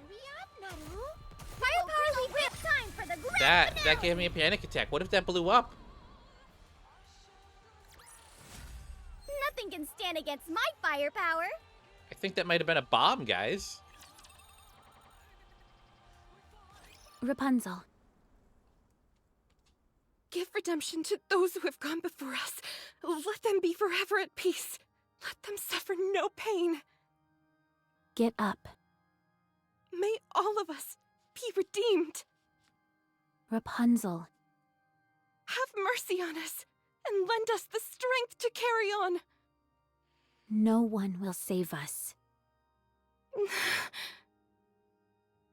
Hurry up, Naru. Firepower whip time for the grand That finale. gave me a panic attack. What if that blew up? Nothing can stand against my firepower. I think that might have been a bomb, guys. Rapunzel. Give redemption to those who have gone before us. Let them be forever at peace. Let them suffer no pain. Get up. May all of us be redeemed. Rapunzel. Have mercy on us and lend us the strength to carry on. No one will save us.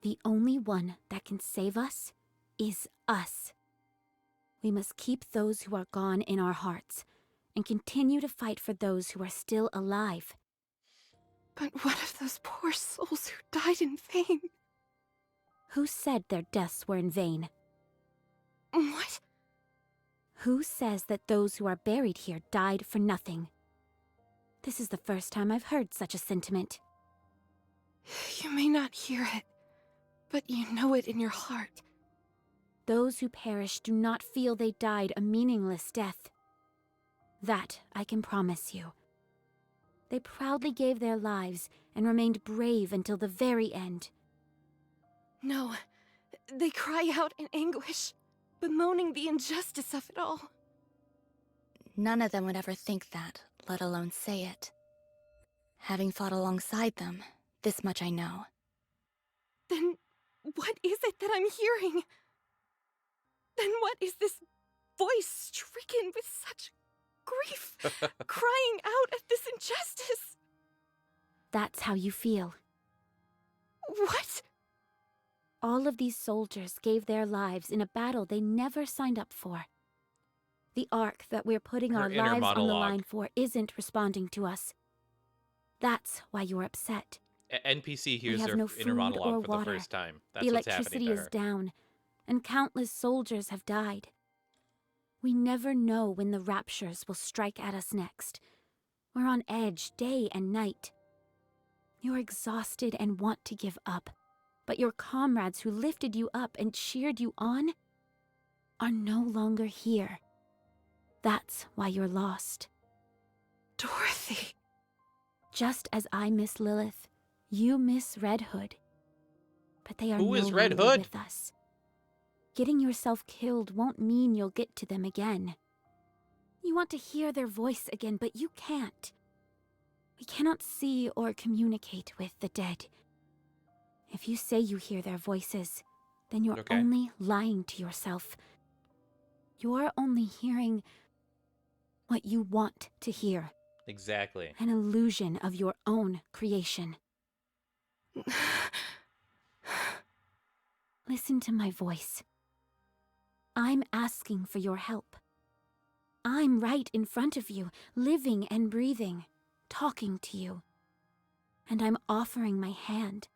The only one that can save us is us. We must keep those who are gone in our hearts and continue to fight for those who are still alive. But what of those poor souls who died in vain? Who said their deaths were in vain? What? Who says that those who are buried here died for nothing? This is the first time I've heard such a sentiment. You may not hear it, but you know it in your heart. Those who perish do not feel they died a meaningless death. That I can promise you. They proudly gave their lives and remained brave until the very end. No, they cry out in anguish, bemoaning the injustice of it all. None of them would ever think that, let alone say it. Having fought alongside them, this much I know. Then what is it that I'm hearing? Then what is this voice stricken with such grief, crying out at this injustice? That's how you feel. What? All of these soldiers gave their lives in a battle they never signed up for. The Ark that we're putting Her our inner lives on the monologue. line for isn't responding to us. That's why you're upset. NPC hears We have their no inner food monologue or for water. the first time. That's The what's happening electricity to is her. down, and countless soldiers have died. We never know when the raptures will strike at us next. We're on edge day and night. You're exhausted and want to give up, but your comrades who lifted you up and cheered you on are no longer here. That's why you're lost. Dorothy. Just as I miss Lilith, you miss Red Hood. But they are Who no is Red longer Hood? with us. Getting yourself killed won't mean you'll get to them again. You want to hear their voice again, but you can't. We cannot see or communicate with the dead. If you say you hear their voices, then you're Okay. only lying to yourself. You're only hearing what you want to hear. Exactly. An illusion of your own creation. Listen to my voice. I'm asking for your help. I'm right in front of you, living and breathing, talking to you. And I'm offering my hand.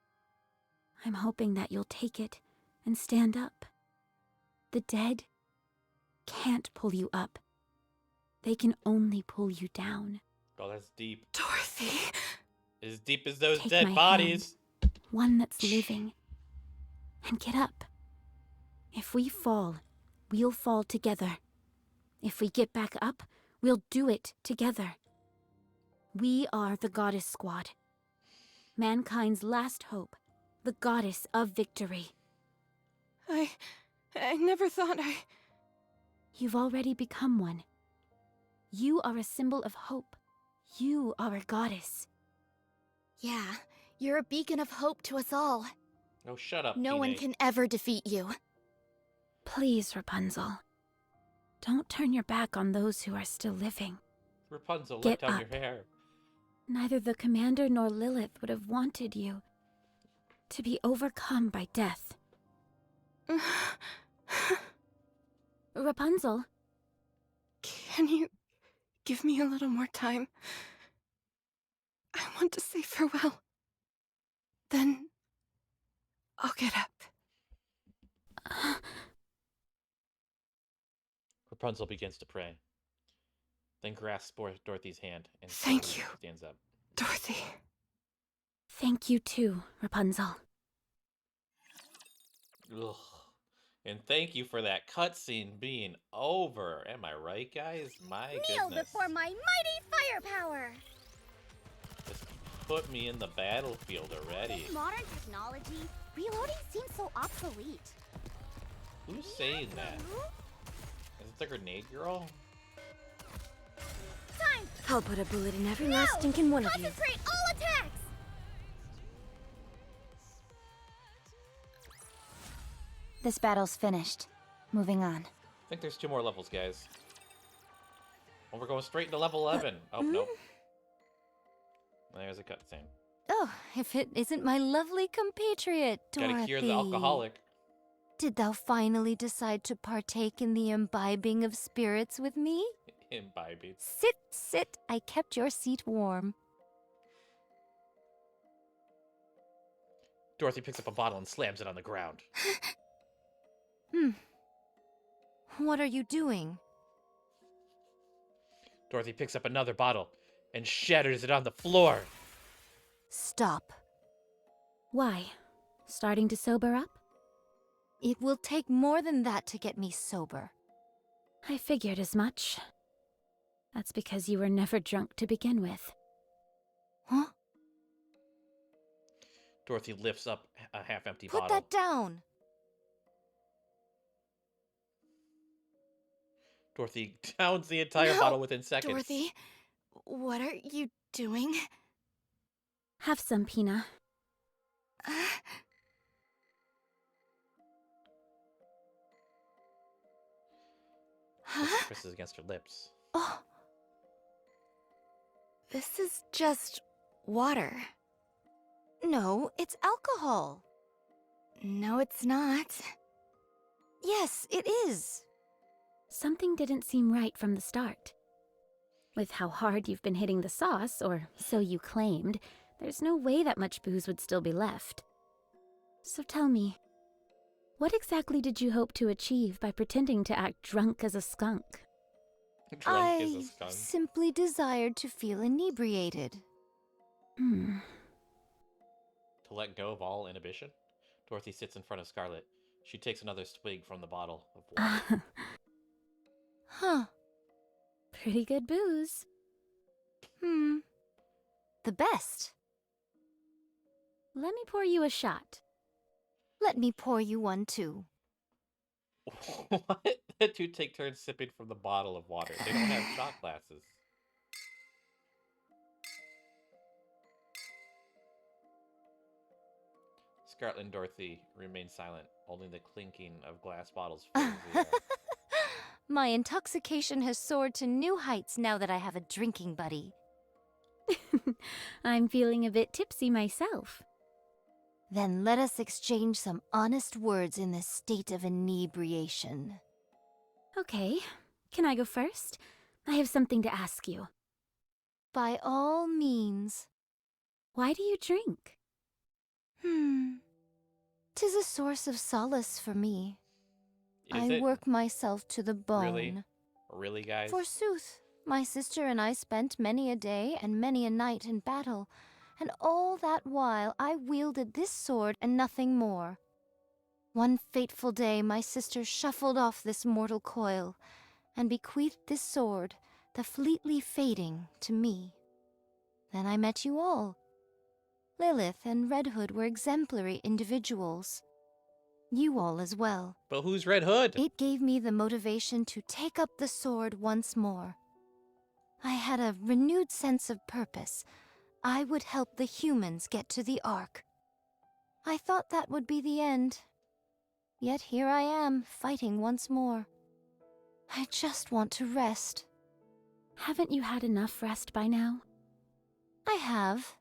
I'm hoping that you'll take it and stand up. The dead can't pull you up. They can only pull you down. Oh, that's deep. Dorothy. As deep as those Take dead my bodies. One that's living. And get up. If we fall, we'll fall together. If we get back up, we'll do it together. We are the Goddess Squad. Mankind's last hope. The Goddess of Victory. I never thought You've already become one. You are a symbol of hope. You are a goddess. Yeah, you're a beacon of hope to us all. Oh, shut up, No one teammate. can ever defeat you. Please, Rapunzel. Don't turn your back on those who are still living. Rapunzel, Get let down up. your hair. Neither the Commander nor Lilith would have wanted you to be overcome by death. Rapunzel, Can you give me a little more time? I want to say farewell. Then I'll get up. Rapunzel begins to pray. Then grasps Dorothy's hand and Thank slowly you. stands up. Dorothy. thank you too, Rapunzel. Ugh. And thank you for that cutscene being over. Am I right, guys? My Kneel goodness. before my mighty firepower! Just put me in the battlefield already. With modern technology, reloading seems so obsolete. Who's saying that? Is it the grenade girl? Time! I'll put a bullet in every last stinking one of you. Concentrate all attacks! This battle's finished. Moving on. I think there's 2 more levels, guys. Oh, we're going straight into level 11. Oh, nope. There's a cutscene. Oh, if it isn't my lovely compatriot, Dorothy. Gotta cure the alcoholic. Did thou finally decide to partake in the imbibing of spirits with me? Imbibing. Sit, sit. I kept your seat warm. Dorothy picks up a bottle and slams it on the ground. What are you doing? Dorothy picks up another bottle and shatters it on the floor. Stop. Why? Starting to sober up? It will take more than that to get me sober. I figured as much. That's because you were never drunk to begin with. Huh? Dorothy lifts up a half-empty Put bottle. that down. Dorothy downs the entire No, bottle within seconds. Dorothy, what are you doing? Have some, Pina. Huh? Presses against her lips. Oh. This is just water. No, it's alcohol. No, it's not. Yes, it is. Something didn't seem right from the start. With how hard you've been hitting the sauce, or so you claimed, there's no way that much booze would still be left. So tell me, what exactly did you hope to achieve by pretending to act drunk as a skunk? Drunk as a I skunk. simply desired to feel inebriated. To let go of all inhibition? Dorothy sits in front of Scarlet. She takes another swig from the bottle of water. Huh. Pretty good booze. The best. Let me pour you a shot. Let me pour you one too. What? The two take turns sipping from the bottle of water. They don't have shot glasses. Scarlet and Dorothy remain silent. Only the clinking of glass bottles fills the air. My intoxication has soared to new heights now that I have a drinking buddy. I'm feeling a bit tipsy myself. Then let us exchange some honest words in this state of inebriation. Okay, can I go first? I have something to ask you. By all means. Why do you drink? 'Tis a source of solace for me. Is I it? work myself to the bone. Really? Really, guys? Forsooth, my sister and I spent many a day and many a night in battle, and all that while I wielded this sword and nothing more. One fateful day my sister shuffled off this mortal coil, and bequeathed this sword, the fleetly fading, to me. Then I met you all. Lilith and Red Hood were exemplary individuals. You all as well. But who's Red Hood? It gave me the motivation to take up the sword once more. I had a renewed sense of purpose. I would help the humans get to the Ark. I thought that would be the end. Yet here I am, fighting once more. I just want to rest. Haven't you had enough rest by now? I have.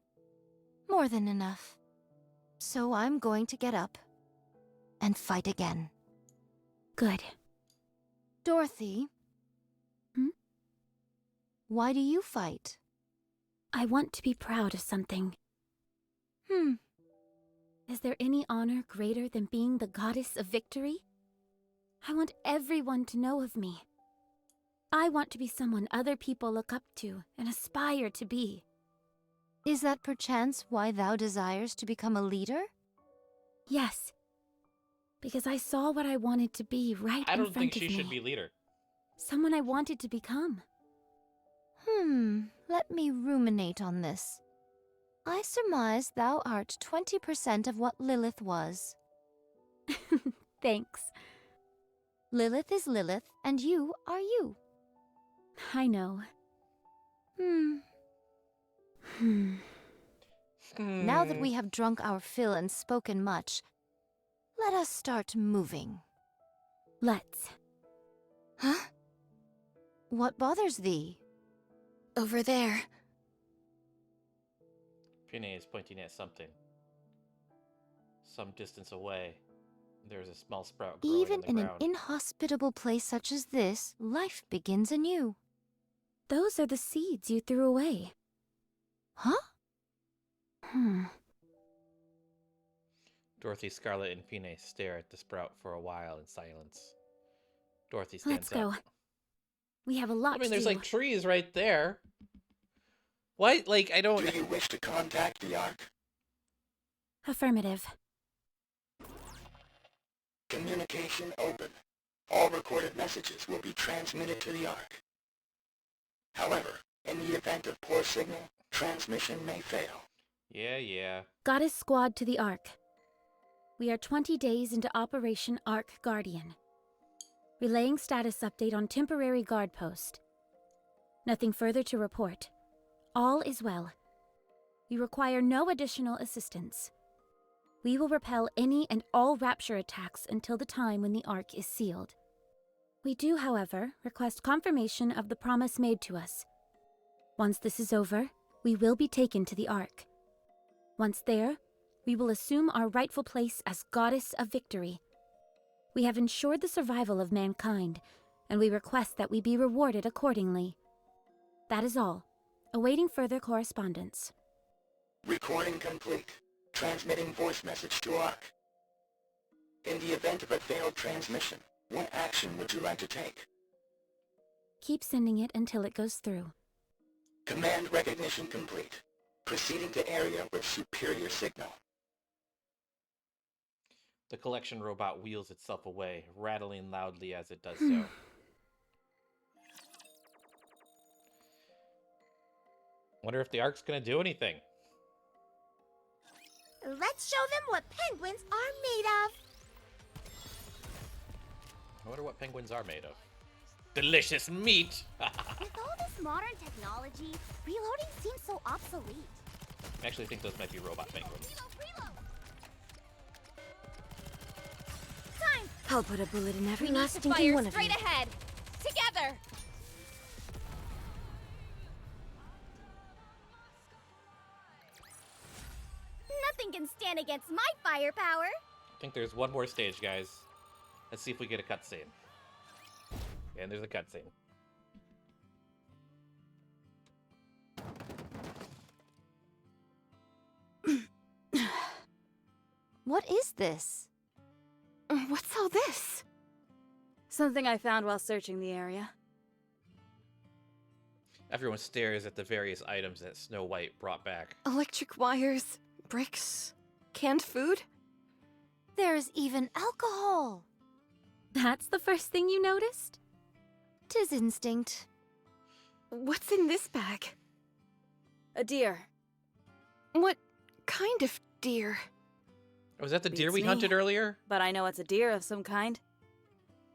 More than enough. So I'm going to get up and fight again. Good. Dorothy? Why do you fight? I want to be proud of something. Is there any honor greater than being the goddess of victory? I want everyone to know of me. I want to be someone other people look up to and aspire to be. Is that perchance why thou desires to become a leader? Yes. Because I saw what I wanted to be right I in don't front think of she me. should be leader. Someone I wanted to become. Let me ruminate on this. I surmise thou art 20% of what Lilith was. Thanks. Lilith is Lilith, and you are you. I know. Now that we have drunk our fill and spoken much, let us start moving. Let's. Huh? What bothers thee? Over there. Pinay is pointing at something. Some distance away, there's a small sprout growing Even in in the an ground. inhospitable place such as this, life begins anew. Those are the seeds you threw away. Huh? Dorothy, Scarlet, and Pinay stare at the sprout for a while in silence. Dorothy stands Let's go. up. We have a lot I mean, to there's do. like trees right there. What? Like, I don't... Do you wish to contact the Ark? Affirmative. Communication open. All recorded messages will be transmitted to the Ark. However, in the event of poor signal, transmission may fail. Yeah. Goddess Squad to the Ark. We are 20 days into Operation Ark Guardian. Relaying status update on temporary guard post. Nothing further to report. All is well. We require no additional assistance. We will repel any and all rapture attacks until the time when the Ark is sealed. We do, however, request confirmation of the promise made to us. Once this is over, we will be taken to the Ark. Once there, we we will assume our rightful place as Goddess of Victory. We have ensured the survival of mankind, and we request that we be rewarded accordingly. That is all. Awaiting further correspondence. Recording complete. Transmitting voice message to ARC. In the event of a failed transmission, what action would you like to take? Keep sending it until it goes through. Command recognition complete. Proceeding to area with superior signal. The collection robot wheels itself away, rattling loudly as it does so. Wonder if the Ark's gonna do anything. Let's show them what penguins are made of. I wonder what penguins are made of. Delicious meat! With all this modern technology, reloading seems so obsolete. I actually think those might be robot penguins. Reload! Time! I'll put a bullet in every We need last to stinking fire one of straight you. ahead! Together! Nothing can stand against my firepower! I think there's one more stage, guys. Let's see if we get a cutscene. And there's a cutscene. What is this? What's all this? Something I found while searching the area. Everyone stares at the various items that Snow White brought back. Electric wires, bricks, canned food? There's even alcohol! That's the first thing you noticed? 'Tis instinct. What's in this bag? A deer. What kind of deer? Was that the deer Beats we me. hunted earlier? But I know it's a deer of some kind.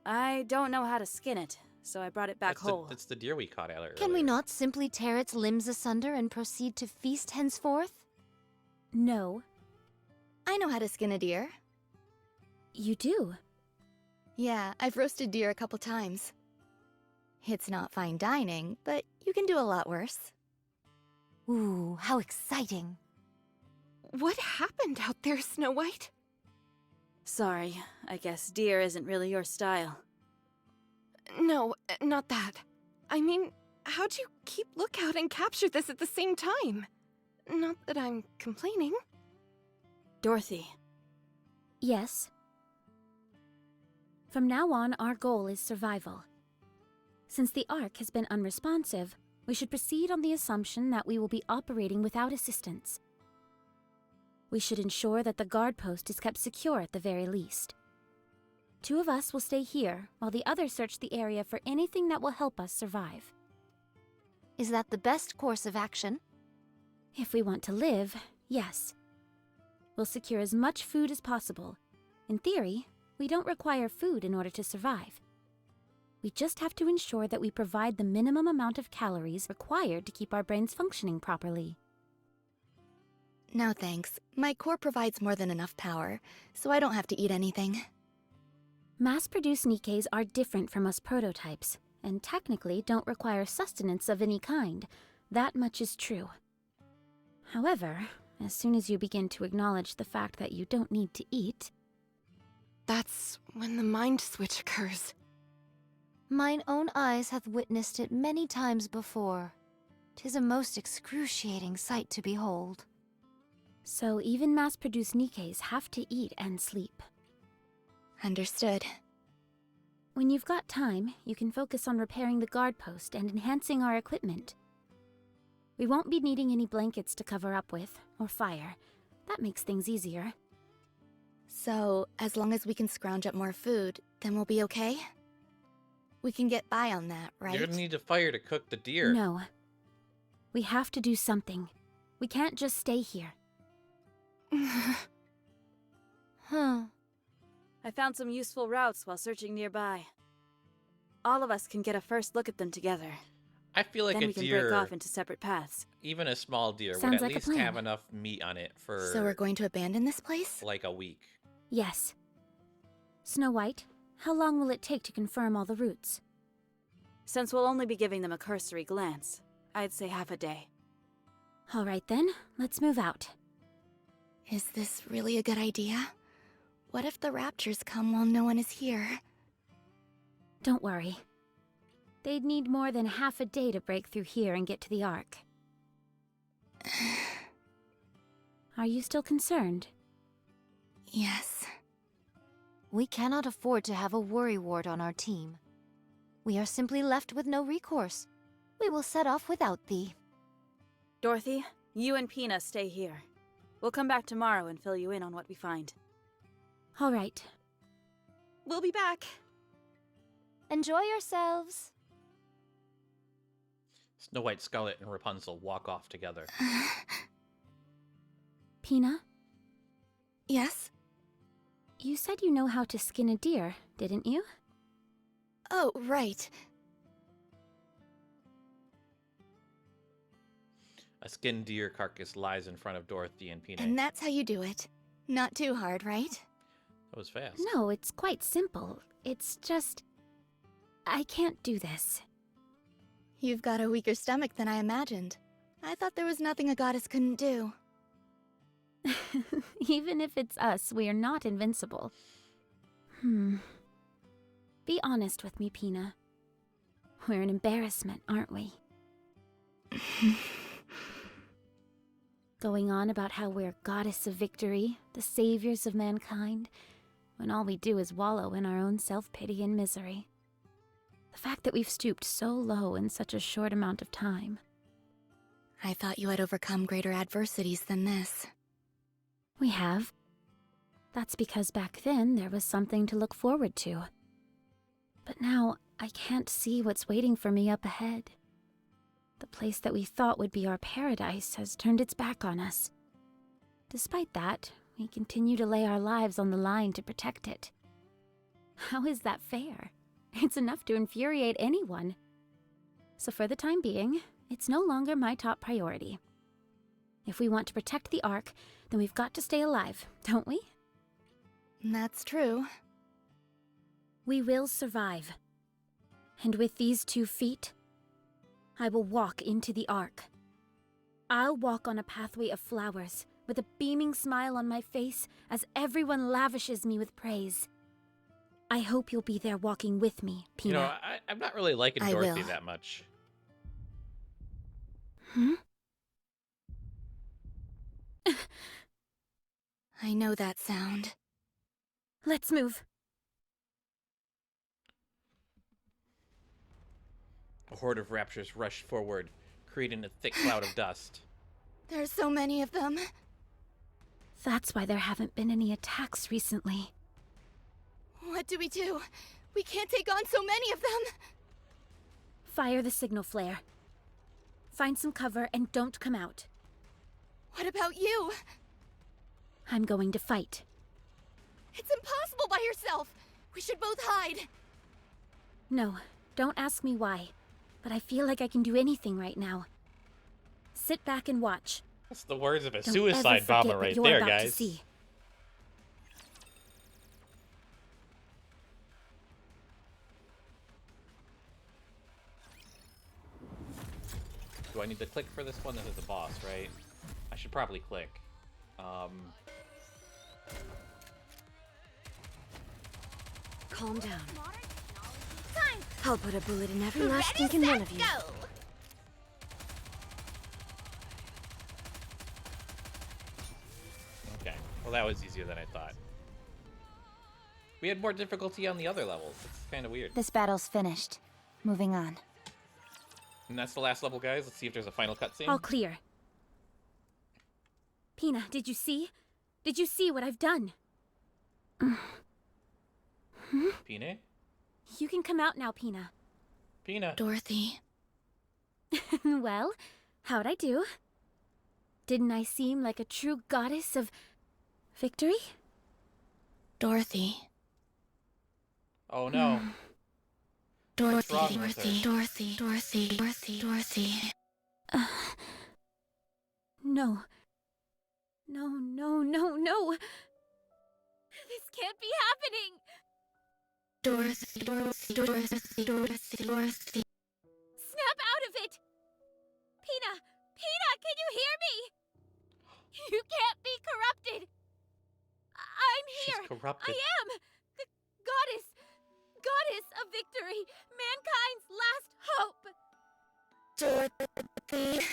I don't know how to skin it, so I brought it back whole. That's the deer we caught earlier. Can we not simply tear its limbs asunder and proceed to feast henceforth? No. I know how to skin a deer. You do? Yeah, I've roasted deer a couple times. It's not fine dining, but you can do a lot worse. Ooh, how exciting. What happened out there, Snow White? Sorry, I guess deer isn't really your style. No, not that. I mean, how'd you keep lookout and capture this at the same time? Not that I'm complaining. Dorothy. Yes. From now on, our goal is survival. Since the Ark has been unresponsive, we should proceed on the assumption that we will be operating without assistance. We should ensure that the guard post is kept secure at the very least. 2 of us will stay here, while the others search the area for anything that will help us survive. Is that the best course of action? If we want to live, yes. We'll secure as much food as possible. In theory, we don't require food in order to survive. We just have to ensure that we provide the minimum amount of calories required to keep our brains functioning properly. No thanks. My core provides more than enough power, so I don't have to eat anything. Mass-produced Nikkes are different from us prototypes, and technically don't require sustenance of any kind. That much is true. However, as soon as you begin to acknowledge the fact that you don't need to eat... That's when the mind switch occurs. Mine own eyes hath witnessed it many times before. 'Tis a most excruciating sight to behold. So even mass-produced Nikkes have to eat and sleep. Understood. When you've got time, you can focus on repairing the guard post and enhancing our equipment. We won't be needing any blankets to cover up with, or fire. That makes things easier. So, as long as we can scrounge up more food, then we'll be okay? We can get by on that, right? You're gonna need a fire to cook the deer. No. We have to do something. We can't just stay here. Huh. I found some useful routes while searching nearby. All of us can get a first look at them together. I feel like Then a we can deer, break off into separate paths. even a small deer, would Sounds at like a least plan. have enough meat on it for So we're going to abandon this place? like a week. Yes. Snow White, how long will it take to confirm all the routes? Since we'll only be giving them a cursory glance, I'd say half a day. All right then, let's move out. Is this really a good idea? What if the raptures come while no one is here? Don't worry. They'd need more than half a day to break through here and get to the Ark. Are you still concerned? Yes. We cannot afford to have a worry ward on our team. We are simply left with no recourse. We will set off without thee. Dorothy, you and Pina stay here. We'll come back tomorrow and fill you in on what we find. All right. We'll be back. Enjoy yourselves. Snow White, Scarlet, and Rapunzel walk off together. Pina, Yes? you said you know how to skin a deer, didn't you? Oh, right. A skinned deer carcass lies in front of Dorothy and Pina. And that's how you do it. Not too hard, right? That was fast. No, it's quite simple. It's just... I can't do this. You've got a weaker stomach than I imagined. I thought there was nothing a goddess couldn't do. Even if it's us, we are not invincible. Be honest with me, Pina. We're an embarrassment, aren't we? Going on about how we're goddess of victory, the saviors of mankind, when all we do is wallow in our own self-pity and misery. The fact that we've stooped so low in such a short amount of time. I thought you had overcome greater adversities than this. We have. That's because back then there was something to look forward to. But now I can't see what's waiting for me up ahead. The place that we thought would be our paradise has turned its back on us. Despite that, we continue to lay our lives on the line to protect it. How is that fair? It's enough to infuriate anyone. So for the time being, it's no longer my top priority. If we want to protect the Ark, then we've got to stay alive, don't we? That's true. We will survive. And with these 2 feet, I will walk into the Ark. I'll walk on a pathway of flowers, with a beaming smile on my face as everyone lavishes me with praise. I hope you'll be there walking with me, Pina. You know, I'm not really liking I Dorothy will. that much. I know that sound. Let's move. A horde of raptors rush forward, creating a thick cloud of dust. There's so many of them. That's why there haven't been any attacks recently. What do? We can't take on so many of them. Fire the signal flare. Find some cover and don't come out. What about you? I'm going to fight. It's impossible by yourself. We should both hide. No, don't ask me why, but I feel like I can do anything right now. Sit back and watch. That's the words of a Don't suicide ever forget bomber what right you're there, about to guys. see. Do I need to click for this one? This is the boss, right? I should probably click. Calm down. Modern technology. Time. I'll put a bullet in every last stinking one of you. Go. Okay. Well, that was easier than I thought. We had more difficulty on the other levels. It's kind of weird. This battle's finished. Moving on. And that's the last level, guys. Let's see if there's a final cutscene. All clear. Pina, did you see? Did you see what I've done? Pina? You can come out now, Pina. Pina? Dorothy. Well, how'd I do? Didn't I seem like a true goddess of victory? Dorothy. Oh no. What's Dorothy. wrong with her? Dorothy. No. No. This can't be happening! Dorothy. Snap out of it! Pina! Pina, can you hear me? You can't be corrupted! Corrupted. I am the goddess of victory, mankind's last hope. Dorothy.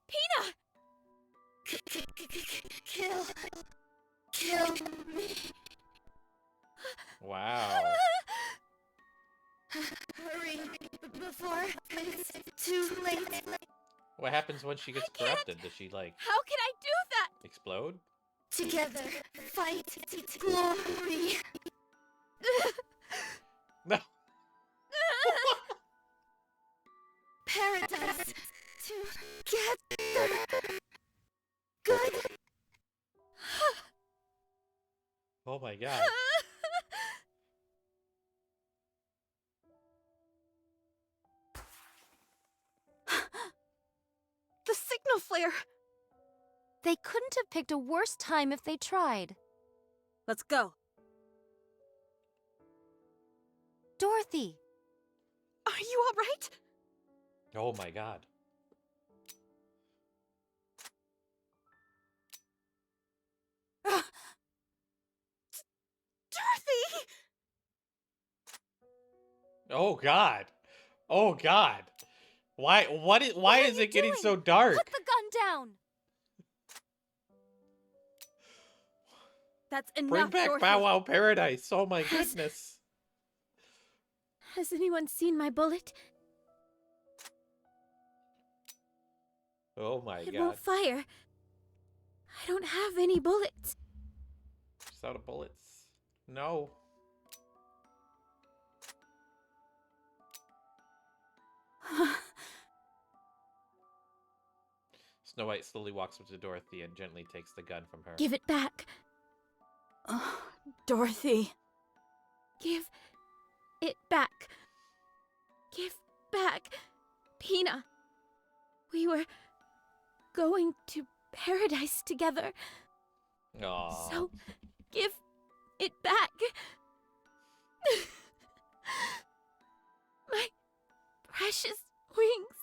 Pina! Kill me. Wow. Hurry, before it's too late. What happens when she gets corrupted? Does she, like, How can I do that? explode? Together, fight to glory. No. Paradise together. Good. Oh my god. The signal flare! They couldn't have picked a worse time if they tried. Let's go. Dorothy! Are you all right? Oh my god. Dorothy! Oh god. Oh god. Why is it getting so dark? Put the gun down! That's enough, Bring back Dorothy. Bow Wow Paradise. Oh my goodness. Has anyone seen my bullet? Oh my It god. won't fire. I don't have any bullets. Just out of bullets. No. Snow White slowly walks up to Dorothy and gently takes the gun from her. Give it back. Oh, Dorothy. Give it back. Give back. Pina. We were going to paradise together. Aww. So, give it back. My precious wings.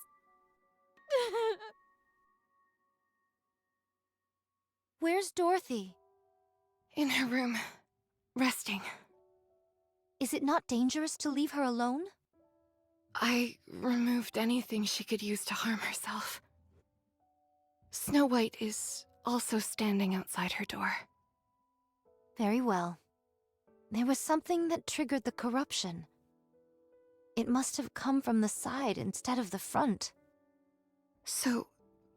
Where's Dorothy? In her room, resting. Is it not dangerous to leave her alone? I removed anything she could use to harm herself. Snow White is also standing outside her door. Very well. There was something that triggered the corruption. It must have come from the side instead of the front. So,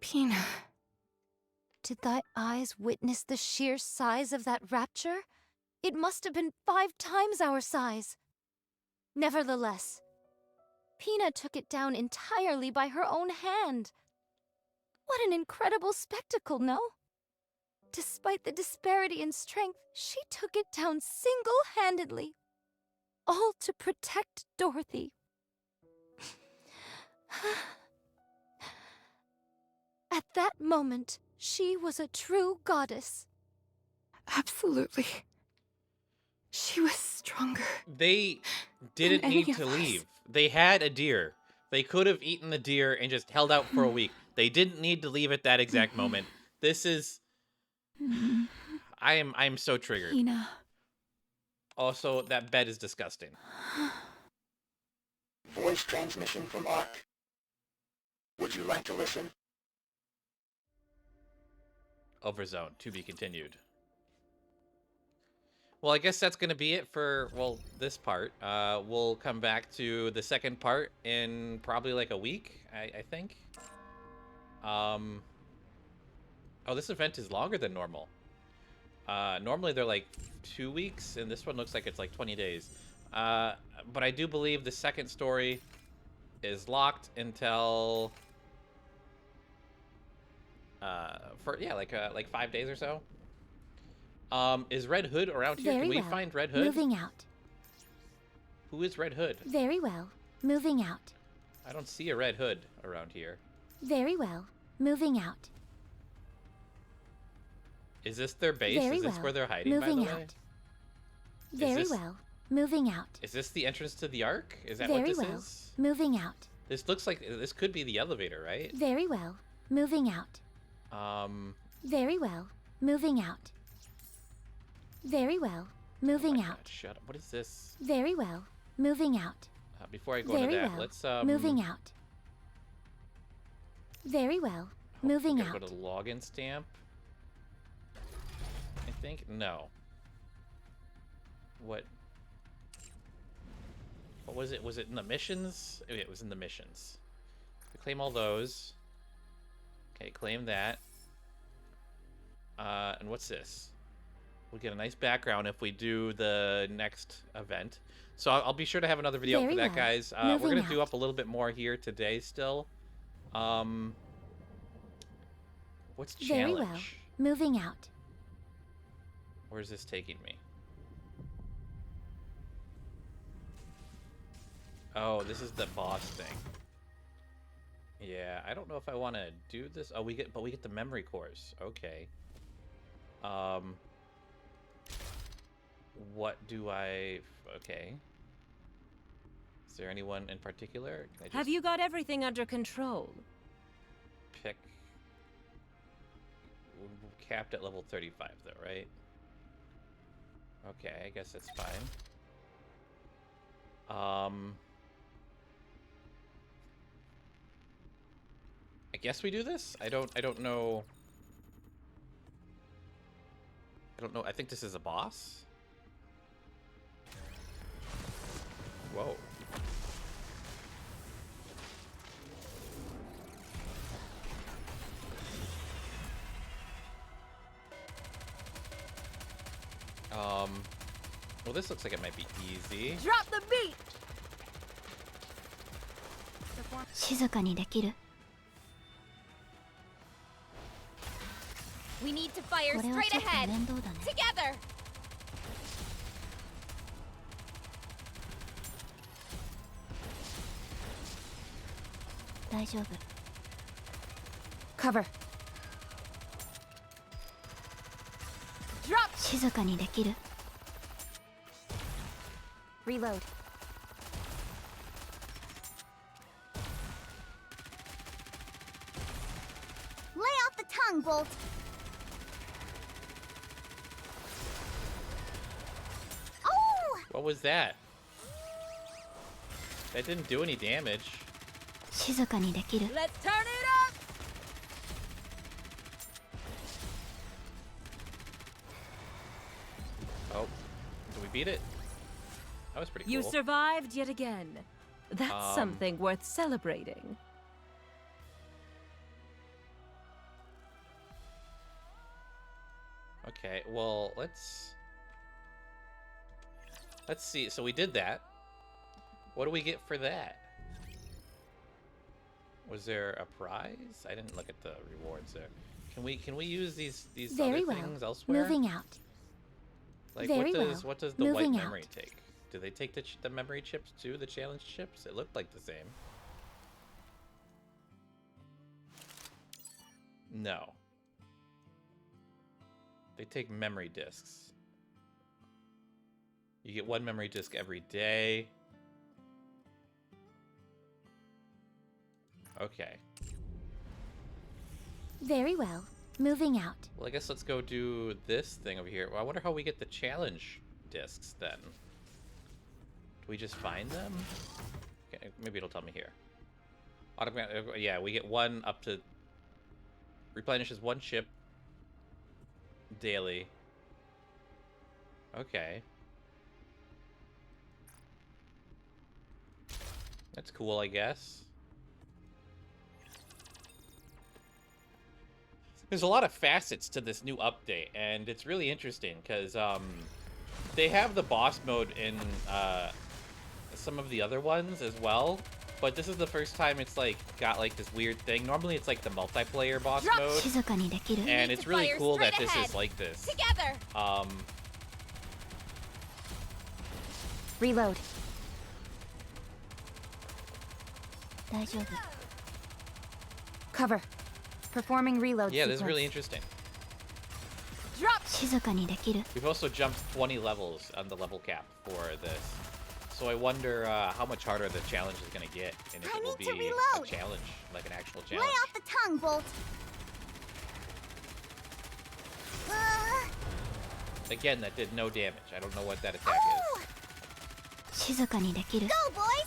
Pina... Did thy eyes witness the sheer size of that rapture? It must have been 5 times our size. Nevertheless, Pina took it down entirely by her own hand. What an incredible spectacle, no? Despite the disparity in strength, she took it down single-handedly. All to protect Dorothy. At that moment, she was a true goddess. Absolutely. She was stronger. They didn't Than need any to of us. leave. They had a deer. They could have eaten the deer and just held out for a week. They didn't need to leave at that exact moment. This is... I am so triggered. Pina. Also, that bed is disgusting. Voice transmission from Ark. Would you like to listen? Overzone, to be continued. Well, I guess that's going to be it for, well, this part. We'll come back to the second part in probably like a week, I think. Oh, this event is longer than normal. Normally they're like 2 weeks, and this one looks like it's like 20 days. But I do believe the second story is locked until... like 5 days or so. Is Red Hood around here? Very Can we well. find Red Hood? Moving out. Who is Red Hood? Very well. Moving out. I don't see a Red Hood around here. Very well. Moving out. Is this their base? Very Is this well. where they're hiding, Moving by the way? out. Very this- well. Moving out. Is this the entrance to the Ark? Is that Very what this well. is? Moving out. This looks like this could be the elevator, right? Very well. Moving out. Very well. Moving out. Very well. Moving Oh my out. God, shut up. What is this? Very well. Moving out. Before I go Very into that, well. let's Moving out. Very well. Moving Go out. to the login stamp. I think no. What was it? Was it in the missions? Oh, yeah, it was in the missions. We claim all those. Okay, claim that. And what's this? We'll get a nice background if we do the next event. So I'll be sure to have another video Very for that, well. guys. We're Moving gonna do out. up a little bit more here today still. What's challenge? Very well. Moving out. Where's this taking me? Oh, this is the boss thing. Yeah, I don't know if I want to do this. Oh, we get the memory cores. Okay. What do I? Okay. Is there anyone in particular? Can I just Have you got everything under control? pick? Capped at level 35, though, right? Okay, I guess that's fine. I guess we do this? I don't know. I don't know. I think this is a boss. Whoa. Well, this looks like it might be easy. Drop the beat! 静かにできる We need to fire これは straight ちょっと ahead. 面倒だね Together. 大丈夫 Cover. Drop. 静かにできる Reload. Lay off the tongue, Bolt. Oh! What was that? That didn't do any damage. 静かにできる Let's turn it up! Oh, did we beat it? That was pretty cool. You survived yet again. That's Um, something worth celebrating. Okay, well, let's see. So we did that. What do we get for that? Was there a prize? I didn't look at the rewards there. Can we use these Very other well. things elsewhere? Moving out Like Very what does the white Moving memory out. take? Do they take the memory chips too? The challenge chips? It looked like the same. No. They take memory discs. You get one memory disc every day. Okay. Very well Moving out Well, I guess let's go do this thing over here. Well, I wonder how we get the challenge discs then. Do we just find them? Okay, maybe it'll tell me here. Yeah, we get one up to... Replenishes one chip daily. Okay. That's cool, I guess. There's a lot of facets to this new update, and it's really interesting because they have the boss mode in some of the other ones as well, but this is the first time it's like got like this weird thing. Normally it's like the multiplayer boss mode, 静かにできる and it's really fire cool that straight this ahead. is like this. Together. Reload. 大丈夫 Cover. Performing reload Yeah, this is sequence. really interesting. Drop. 静かにできる We've also jumped 20 levels on the level cap for this. So I wonder how much harder the challenge is going to get, and if I it will need be to a reload. challenge, like an actual Lay challenge. off the tongue, Bolt. Again, that did no damage. I don't know what that attack is. 静かにできる Go, boys!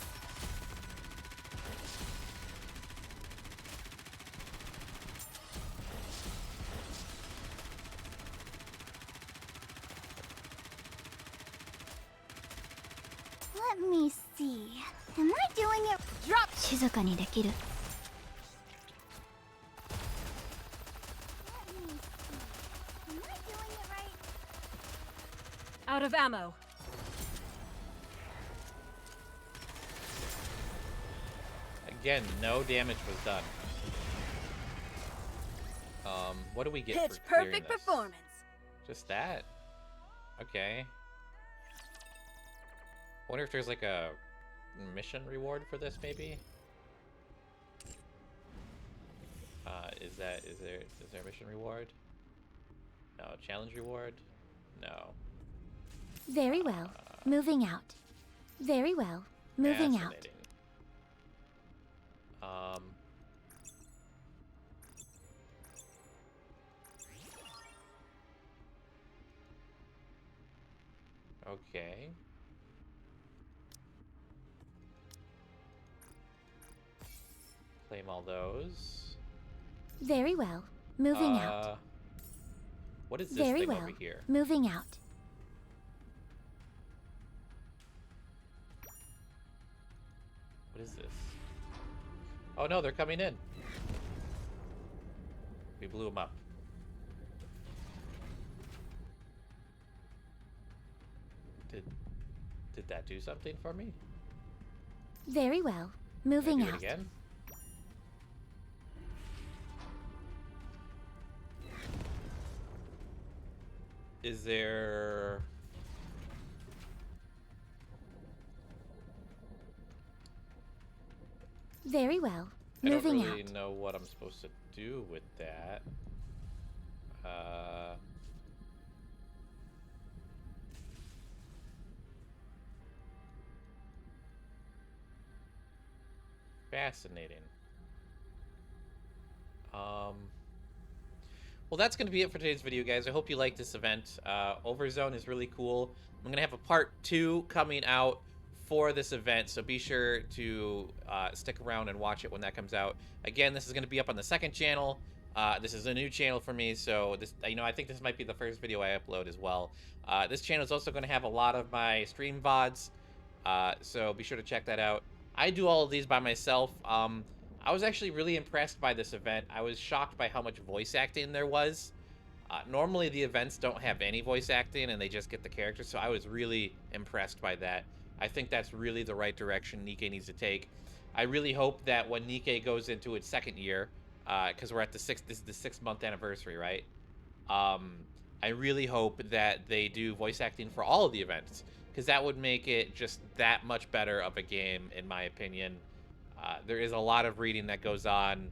Let me see. Am I doing it? Drop! 静かにできる Let me see. Am I doing it right? Out of ammo. Again, no damage was done. What do we get Pitch for clearing perfect this? performance. Just that? Okay. Wonder if there's like a mission reward for this, maybe? Is there a mission reward? No. Challenge reward? No. Very well. Moving out. Very well. Moving out. Fascinating. Okay. Claim all those. Very well. Moving out. What is this Very thing well. over here? Moving out. What is this? Oh no, they're coming in. We blew them up. Did that do something for me? Very well. Can I Moving do it out. again? Is there... Very well. I don't Moving really out. know what I'm supposed to do with that. Fascinating. Well, that's going to be it for today's video, guys. I hope you liked this event. Overzone is really cool. I'm going to have a part 2 coming out for this event, so be sure to stick around and watch it when that comes out. Again, this is going to be up on the second channel. This is a new channel for me, so this, I think this might be the first video I upload as well. This channel is also going to have a lot of my stream VODs, so be sure to check that out. I do all of these by myself. I was actually really impressed by this event. I was shocked by how much voice acting there was. Normally the events don't have any voice acting and they just get the characters, so I was really impressed by that. I think that's really the right direction Nikke needs to take. I really hope that when Nikke goes into its second year, because we're at this is the 6-month anniversary, right? I really hope that they do voice acting for all of the events, because that would make it just that much better of a game, in my opinion. There is a lot of reading that goes on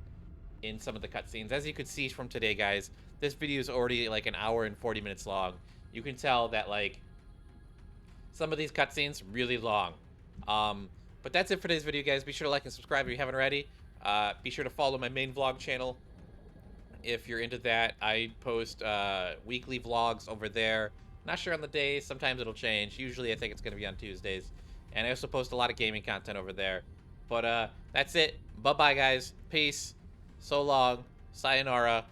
in some of the cutscenes. As you could see from today, guys, this video is already like an hour and 40 minutes long. You can tell that, like, some of these cutscenes really long. But that's it for today's video, guys. Be sure to like and subscribe if you haven't already. Be sure to follow my main vlog channel if you're into that. I post weekly vlogs over there. Not sure on the days. Sometimes it'll change. Usually I think it's going to be on Tuesdays. And I also post a lot of gaming content over there. But that's it. Bye-bye, guys. Peace. So long. Sayonara.